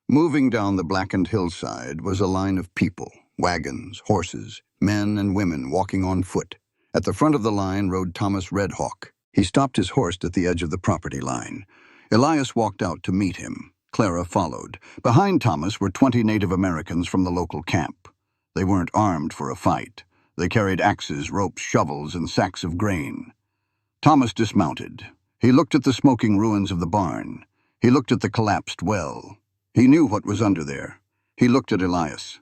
Moving down the blackened hillside was a line of people, wagons, horses, men and women walking on foot. At the front of the line rode Thomas Redhawk. He stopped his horse at the edge of the property line. Elias walked out to meet him. Clara followed. Behind Thomas were 20 Native Americans from the local camp. They weren't armed for a fight. They carried axes, ropes, shovels, and sacks of grain. Thomas dismounted. He looked at the smoking ruins of the barn. He looked at the collapsed well. He knew what was under there. He looked at Elias.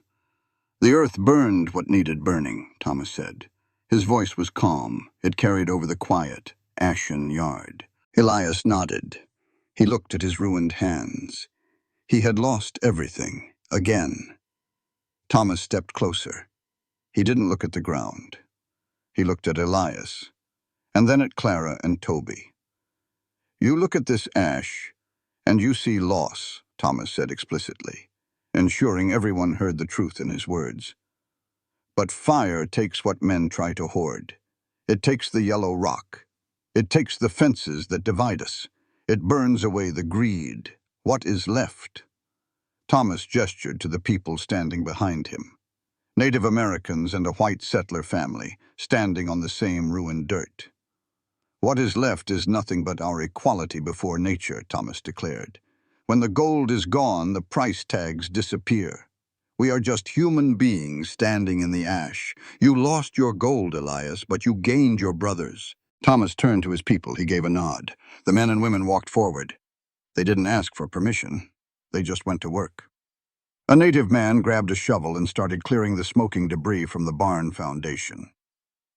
"The earth burned what needed burning," Thomas said. His voice was calm. It carried over the quiet, ashen yard. Elias nodded. He looked at his ruined hands. He had lost everything, again. Thomas stepped closer. He didn't look at the ground. He looked at Elias, and then at Clara and Toby. "You look at this ash, and you see loss," Thomas said explicitly, ensuring everyone heard the truth in his words. "But fire takes what men try to hoard. It takes the yellow rock. It takes the fences that divide us. It burns away the greed. What is left?" Thomas gestured to the people standing behind him. Native Americans and a white settler family, standing on the same ruined dirt. "What is left is nothing but our equality before nature," Thomas declared. "When the gold is gone, the price tags disappear. We are just human beings standing in the ash. You lost your gold, Elias, but you gained your brothers." Thomas turned to his people. He gave a nod. The men and women walked forward. They didn't ask for permission. They just went to work. A native man grabbed a shovel and started clearing the smoking debris from the barn foundation.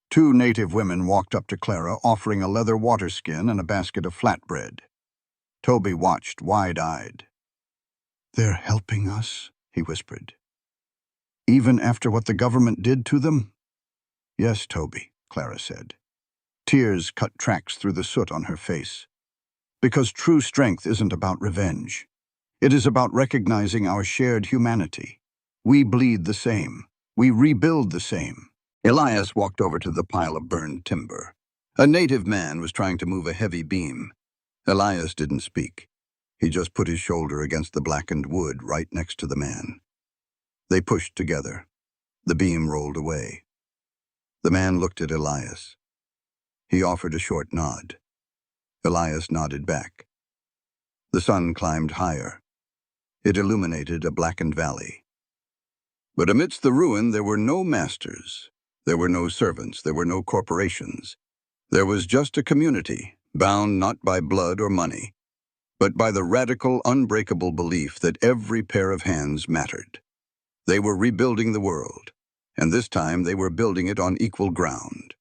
2 native women walked up to Clara, offering a leather water skin and a basket of flatbread. Toby watched, wide-eyed. "They're helping us," he whispered. "Even after what the government did to them?" "Yes, Toby," Clara said. Tears cut tracks through the soot on her face. "Because true strength isn't about revenge. It is about recognizing our shared humanity. We bleed the same. We rebuild the same." Elias walked over to the pile of burned timber. A native man was trying to move a heavy beam. Elias didn't speak. He just put his shoulder against the blackened wood right next to the man. They pushed together. The beam rolled away. The man looked at Elias. He offered a short nod. Elias nodded back. The sun climbed higher. It illuminated a blackened valley. But amidst the ruin there were no masters. There were no servants. There were no corporations. There was just a community, bound not by blood or money, but by the radical, unbreakable belief that every pair of hands mattered. They were rebuilding the world, and this time they were building it on equal ground.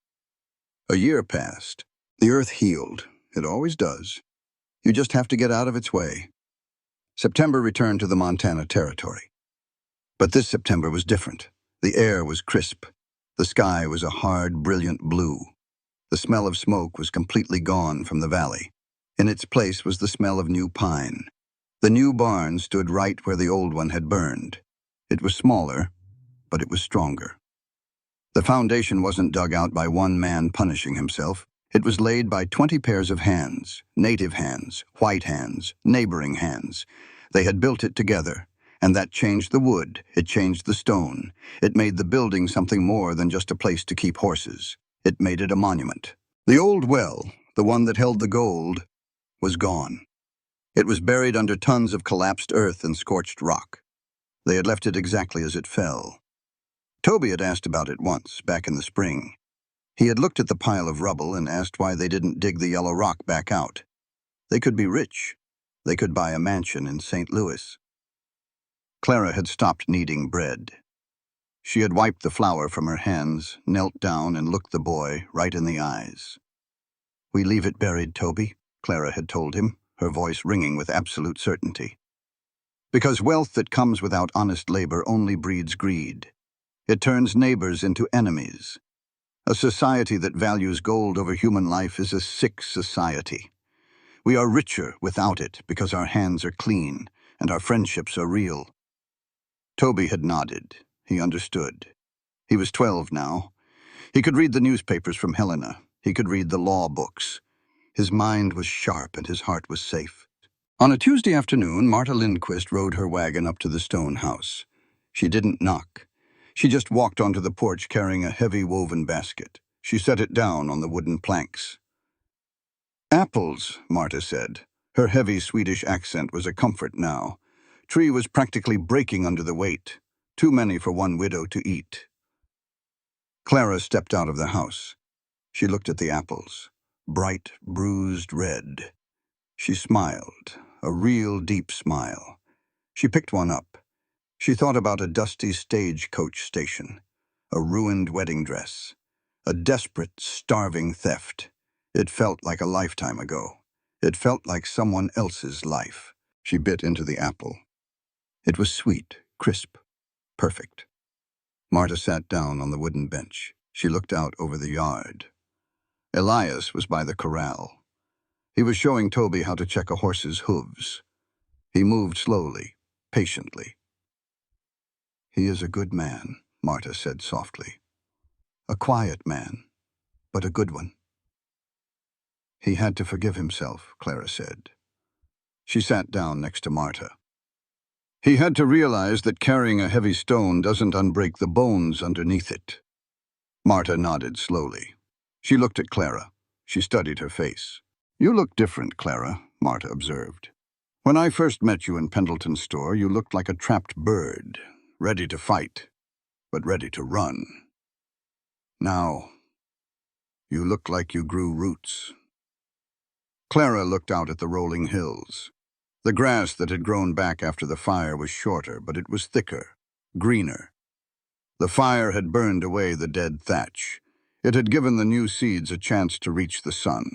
A year passed. The earth healed. It always does. You just have to get out of its way. September returned to the Montana Territory. But this September was different. The air was crisp. The sky was a hard, brilliant blue. The smell of smoke was completely gone from the valley. In its place was the smell of new pine. The new barn stood right where the old one had burned. It was smaller, but it was stronger. The foundation wasn't dug out by one man punishing himself. It was laid by 20 pairs of hands, native hands, white hands, neighboring hands. They had built it together, and that changed the wood, it changed the stone. It made the building something more than just a place to keep horses. It made it a monument. The old well, the one that held the gold, was gone. It was buried under tons of collapsed earth and scorched rock. They had left it exactly as it fell. Toby had asked about it once, back in the spring. He had looked at the pile of rubble and asked why they didn't dig the yellow rock back out. They could be rich. They could buy a mansion in St. Louis. Clara had stopped kneading bread. She had wiped the flour from her hands, knelt down and looked the boy right in the eyes. "We leave it buried, Toby," Clara had told him, her voice ringing with absolute certainty. "Because wealth that comes without honest labor only breeds greed. It turns neighbors into enemies. A society that values gold over human life is a sick society. We are richer without it because our hands are clean and our friendships are real." Toby had nodded. He understood. He was 12 now. He could read the newspapers from Helena. He could read the law books. His mind was sharp and his heart was safe. On a Tuesday afternoon, Marta Lindquist rode her wagon up to the stone house. She didn't knock. She just walked onto the porch carrying a heavy woven basket. She set it down on the wooden planks. "Apples," Marta said. Her heavy Swedish accent was a comfort now. Tree was practically breaking under the weight. Too many for one widow to eat. Clara stepped out of the house. She looked at the apples. Bright, bruised red. She smiled, a real deep smile. She picked one up. She thought about a dusty stagecoach station, a ruined wedding dress, a desperate, starving theft. It felt like a lifetime ago. It felt like someone else's life. She bit into the apple. It was sweet, crisp, perfect. Marta sat down on the wooden bench. She looked out over the yard. Elias was by the corral. He was showing Toby how to check a horse's hooves. He moved slowly, patiently. "He is a good man," Marta said softly. "A quiet man, but a good one." "He had to forgive himself," Clara said. She sat down next to Marta. "He had to realize that carrying a heavy stone doesn't unbreak the bones underneath it." Marta nodded slowly. She looked at Clara. She studied her face. "You look different, Clara," Marta observed. "When I first met you in Pendleton's store, you looked like a trapped bird, ready to fight, but ready to run. Now, you look like you grew roots." Clara looked out at the rolling hills. The grass that had grown back after the fire was shorter, but it was thicker, greener. The fire had burned away the dead thatch. It had given the new seeds a chance to reach the sun.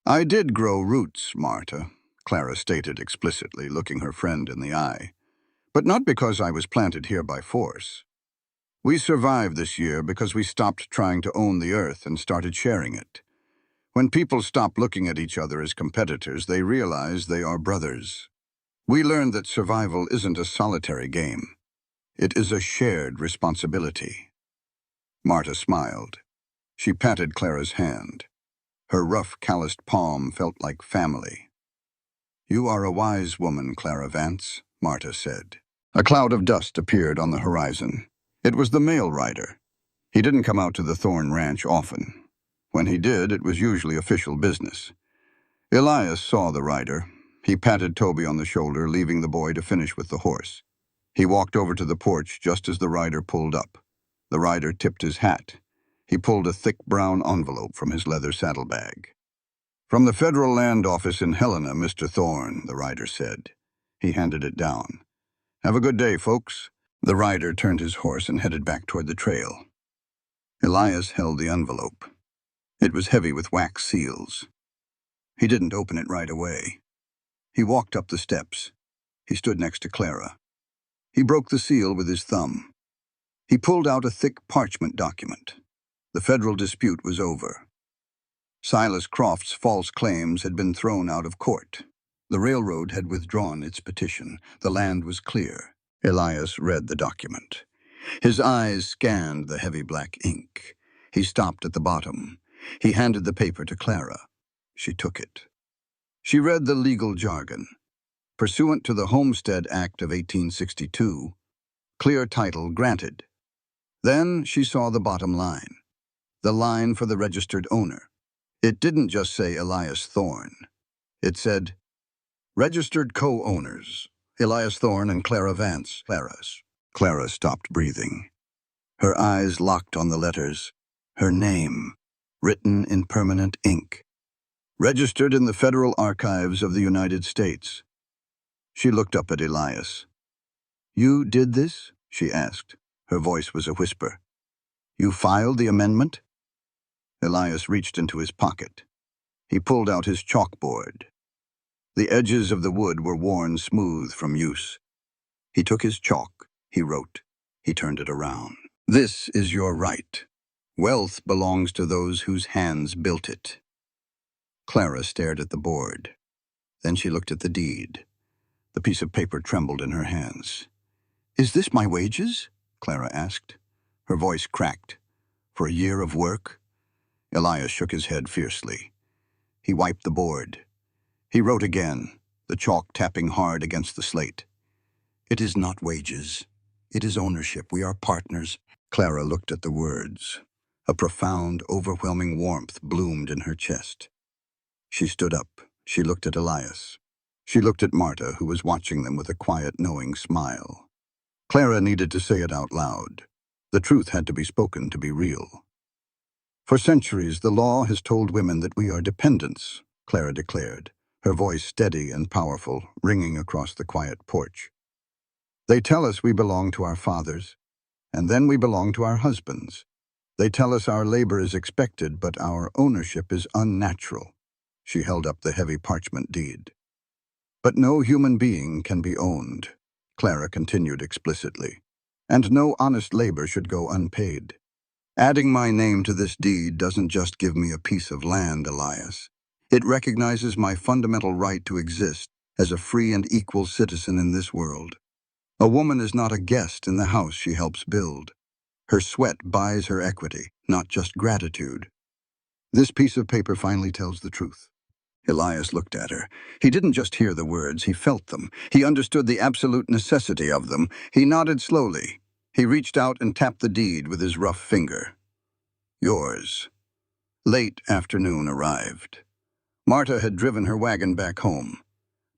"I did grow roots, Marta," Clara stated explicitly, looking her friend in the eye. "But not because I was planted here by force. We survived this year because we stopped trying to own the earth and started sharing it. When people stop looking at each other as competitors, they realize they are brothers. We learned that survival isn't a solitary game. It is a shared responsibility." Marta smiled. She patted Clara's hand. Her rough, calloused palm felt like family. "You are a wise woman, Clara Vance," Marta said. A cloud of dust appeared on the horizon. It was the mail rider. He didn't come out to the Thorne Ranch often. When he did, it was usually official business. Elias saw the rider. He patted Toby on the shoulder, leaving the boy to finish with the horse. He walked over to the porch just as the rider pulled up. The rider tipped his hat. He pulled a thick brown envelope from his leather saddlebag. "From the Federal Land Office in Helena, Mr. Thorne," the rider said. He handed it down. "Have a good day, folks." The rider turned his horse and headed back toward the trail. Elias held the envelope. It was heavy with wax seals. He didn't open it right away. He walked up the steps. He stood next to Clara. He broke the seal with his thumb. He pulled out a thick parchment document. The federal dispute was over. Silas Croft's false claims had been thrown out of court. The railroad had withdrawn its petition. The land was clear. Elias read the document. His eyes scanned the heavy black ink. He stopped at the bottom. He handed the paper to Clara. She took it. She read the legal jargon. Pursuant to the Homestead Act of 1862, clear title granted. Then she saw the bottom line, the line for the registered owner. It didn't just say Elias Thorne. It said, registered co-owners, Elias Thorne and Clara Vance. Clara stopped breathing. Her eyes locked on the letters. Her name, written in permanent ink. Registered in the Federal Archives of the United States. She looked up at Elias. You did this? She asked. Her voice was a whisper. You filed the amendment? Elias reached into his pocket. He pulled out his chalkboard. The edges of the wood were worn smooth from use. He took his chalk. He wrote. He turned it around. This is your right. Wealth belongs to those whose hands built it. Clara stared at the board. Then she looked at the deed. The piece of paper trembled in her hands. Is this my wages? Clara asked. Her voice cracked. For a year of work? Elias shook his head fiercely. He wiped the board. He wrote again, the chalk tapping hard against the slate. It is not wages. It is ownership. We are partners. Clara looked at the words. A profound, overwhelming warmth bloomed in her chest. She stood up. She looked at Elias. She looked at Marta, who was watching them with a quiet, knowing smile. Clara needed to say it out loud. The truth had to be spoken to be real. For centuries, the law has told women that we are dependents, Clara declared, her voice steady and powerful, ringing across the quiet porch. They tell us we belong to our fathers, and then we belong to our husbands. They tell us our labor is expected, but our ownership is unnatural. She held up the heavy parchment deed. But no human being can be owned, Clara continued explicitly, and no honest labor should go unpaid. Adding my name to this deed doesn't just give me a piece of land, Elias. It recognizes my fundamental right to exist as a free and equal citizen in this world. A woman is not a guest in the house she helps build. Her sweat buys her equity, not just gratitude. This piece of paper finally tells the truth. Elias looked at her. He didn't just hear the words, he felt them. He understood the absolute necessity of them. He nodded slowly. He reached out and tapped the deed with his rough finger. Yours. Late afternoon arrived. Marta had driven her wagon back home.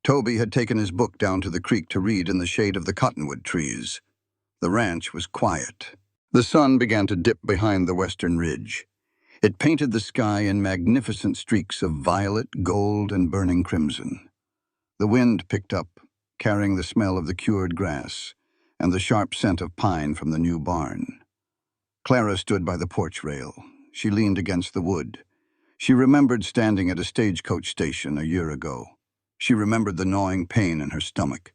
Toby had taken his book down to the creek to read in the shade of the cottonwood trees. The ranch was quiet. The sun began to dip behind the western ridge. It painted the sky in magnificent streaks of violet, gold, and burning crimson. The wind picked up, carrying the smell of the cured grass and the sharp scent of pine from the new barn. Clara stood by the porch rail. She leaned against the wood. She remembered standing at a stagecoach station a year ago. She remembered the gnawing pain in her stomach.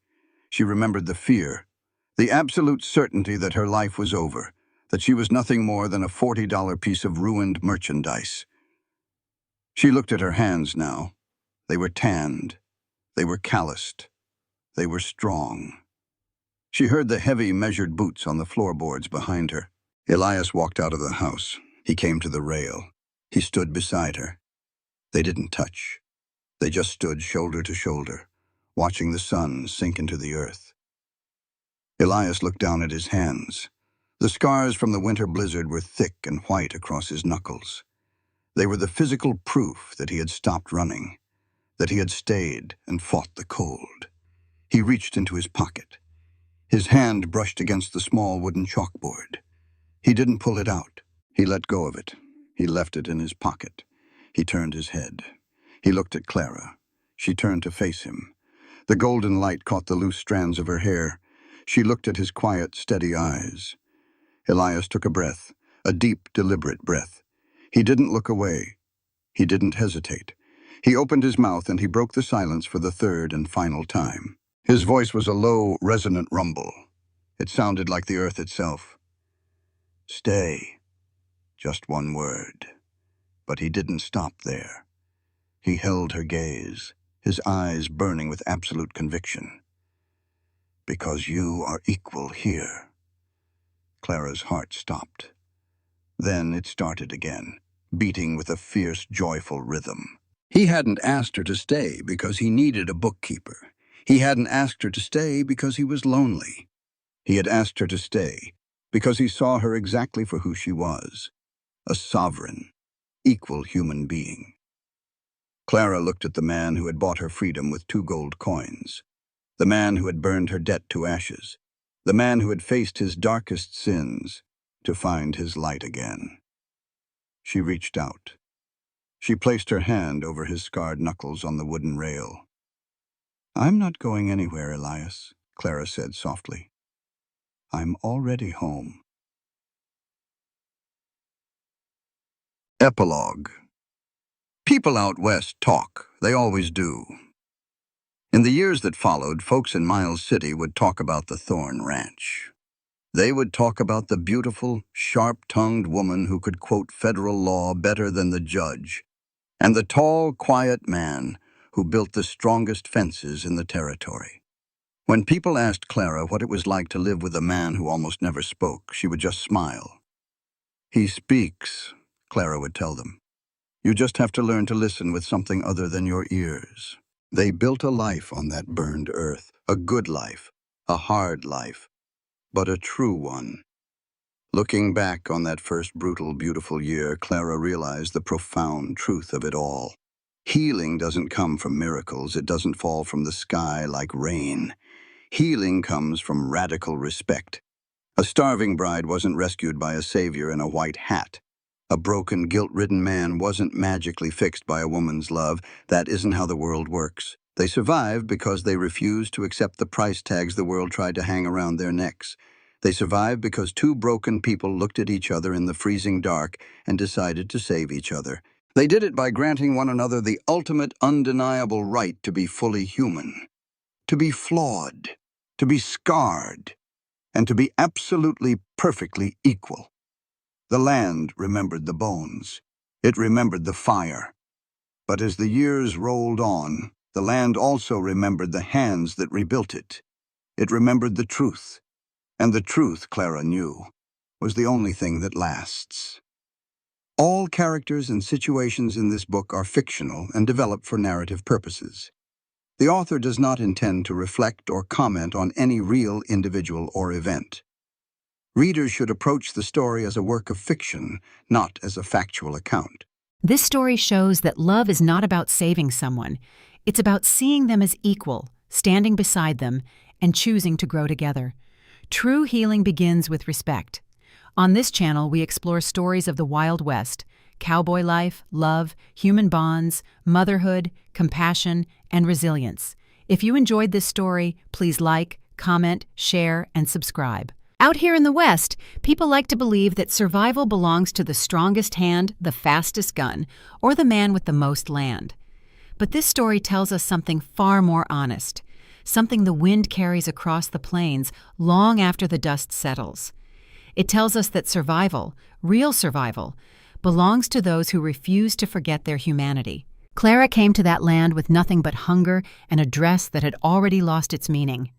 She remembered the fear, the absolute certainty that her life was over, that she was nothing more than a $40 piece of ruined merchandise. She looked at her hands now. They were tanned. They were calloused. They were strong. She heard the heavy, measured boots on the floorboards behind her. Elias walked out of the house. He came to the rail. He stood beside her. They didn't touch. They just stood shoulder to shoulder, watching the sun sink into the earth. Elias looked down at his hands. The scars from the winter blizzard were thick and white across his knuckles. They were the physical proof that he had stopped running, that he had stayed and fought the cold. He reached into his pocket. His hand brushed against the small wooden chalkboard. He didn't pull it out. He let go of it. He left it in his pocket. He turned his head. He looked at Clara. She turned to face him. The golden light caught the loose strands of her hair. She looked at his quiet, steady eyes. Elias took a breath, a deep, deliberate breath. He didn't look away. He didn't hesitate. He opened his mouth and he broke the silence for the third and final time. His voice was a low, resonant rumble. It sounded like the earth itself. Stay. just one word. But he didn't stop there. He held her gaze, his eyes burning with absolute conviction. "Because you are equal here." Clara's heart stopped. Then it started again, beating with a fierce, joyful rhythm. He hadn't asked her to stay because he needed a bookkeeper. He hadn't asked her to stay because he was lonely. He had asked her to stay because he saw her exactly for who she was, a sovereign, equal human being. Clara looked at the man who had bought her freedom with 2 gold coins, the man who had burned her debt to ashes, the man who had faced his darkest sins to find his light again. She reached out. She placed her hand over his scarred knuckles on the wooden rail. "I'm not going anywhere, Elias," Clara said softly. "I'm already home." Epilogue. People out west talk. They always do. In the years that followed, folks in Miles City would talk about the Thorn Ranch. They would talk about the beautiful, sharp-tongued woman who could quote federal law better than the judge, and the tall, quiet man who built the strongest fences in the territory. When people asked Clara what it was like to live with a man who almost never spoke, she would just smile. "He speaks," Clara would tell them. "You just have to learn to listen with something other than your ears." They built a life on that burned earth, a good life, a hard life, but a true one. Looking back on that first brutal, beautiful year, Clara realized the profound truth of it all. Healing doesn't come from miracles. It doesn't fall from the sky like rain. Healing comes from radical respect. A starving bride wasn't rescued by a savior in a white hat. A broken, guilt-ridden man wasn't magically fixed by a woman's love. That isn't how the world works. They survived because they refused to accept the price tags the world tried to hang around their necks. They survived because 2 broken people looked at each other in the freezing dark and decided to save each other. They did it by granting one another the ultimate, undeniable right to be fully human, to be flawed, to be scarred, and to be absolutely, perfectly equal. The land remembered the bones. It remembered the fire. But as the years rolled on, the land also remembered the hands that rebuilt it. It remembered the truth. And the truth, Clara knew, was the only thing that lasts. All characters and situations in this book are fictional and developed for narrative purposes. The author does not intend to reflect or comment on any real individual or event. Readers should approach the story as a work of fiction, not as a factual account. This story shows that love is not about saving someone. It's about seeing them as equal, standing beside them, and choosing to grow together. True healing begins with respect. On this channel, we explore stories of the Wild West, cowboy life, love, human bonds, motherhood, compassion, and resilience. If you enjoyed this story, please like, comment, share, and subscribe. Out here in the West, people like to believe that survival belongs to the strongest hand, the fastest gun, or the man with the most land. But this story tells us something far more honest, something the wind carries across the plains long after the dust settles. It tells us that survival, real survival, belongs to those who refuse to forget their humanity. Clara came to that land with nothing but hunger and a dress that had already lost its meaning.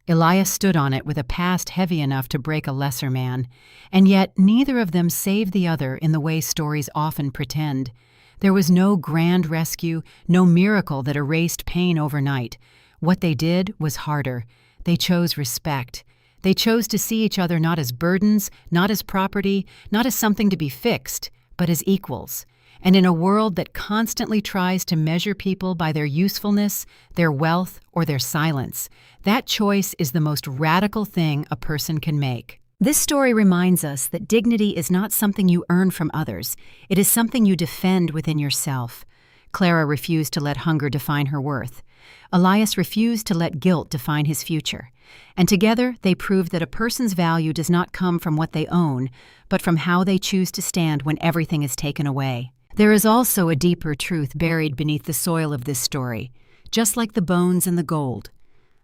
Elias stood on it with a past heavy enough to break a lesser man, and yet neither of them saved the other in the way stories often pretend. There was no grand rescue, no miracle that erased pain overnight. What they did was harder. They chose respect. They chose to see each other not as burdens, not as property, not as something to be fixed, but as equals. And in a world that constantly tries to measure people by their usefulness, their wealth, or their silence, that choice is the most radical thing a person can make. This story reminds us that dignity is not something you earn from others. It is something you defend within yourself. Clara refused to let hunger define her worth. Elias refused to let guilt define his future. And together, they proved that a person's value does not come from what they own, but from how they choose to stand when everything is taken away. There is also a deeper truth buried beneath the soil of this story, just like the bones and the gold.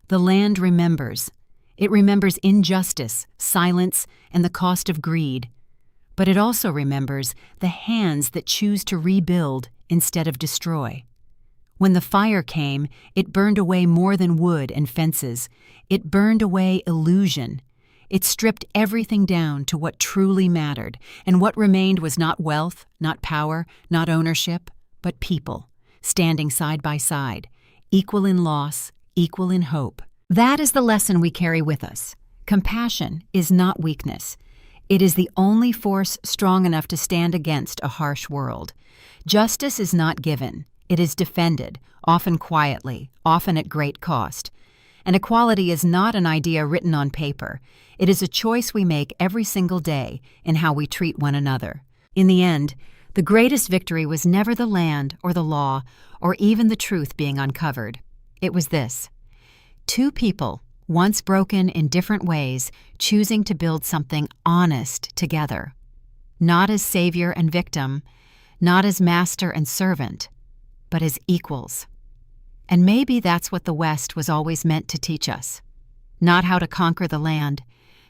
The land remembers. It remembers injustice, silence, and the cost of greed. But it also remembers the hands that choose to rebuild instead of destroy. When the fire came, it burned away more than wood and fences. It burned away illusion. It stripped everything down to what truly mattered, and what remained was not wealth, not power, not ownership, but people, standing side by side, equal in loss, equal in hope. That is the lesson we carry with us. Compassion is not weakness. It is the only force strong enough to stand against a harsh world. Justice is not given. It is defended, often quietly, often at great cost. And equality is not an idea written on paper. It is a choice we make every single day in how we treat one another. In the end, the greatest victory was never the land or the law or even the truth being uncovered. It was this: two people, once broken in different ways, choosing to build something honest together. Not as savior and victim, not as master and servant, but as equals. And maybe that's what the West was always meant to teach us. Not how to conquer the land,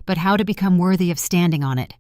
but how to become worthy of standing on it,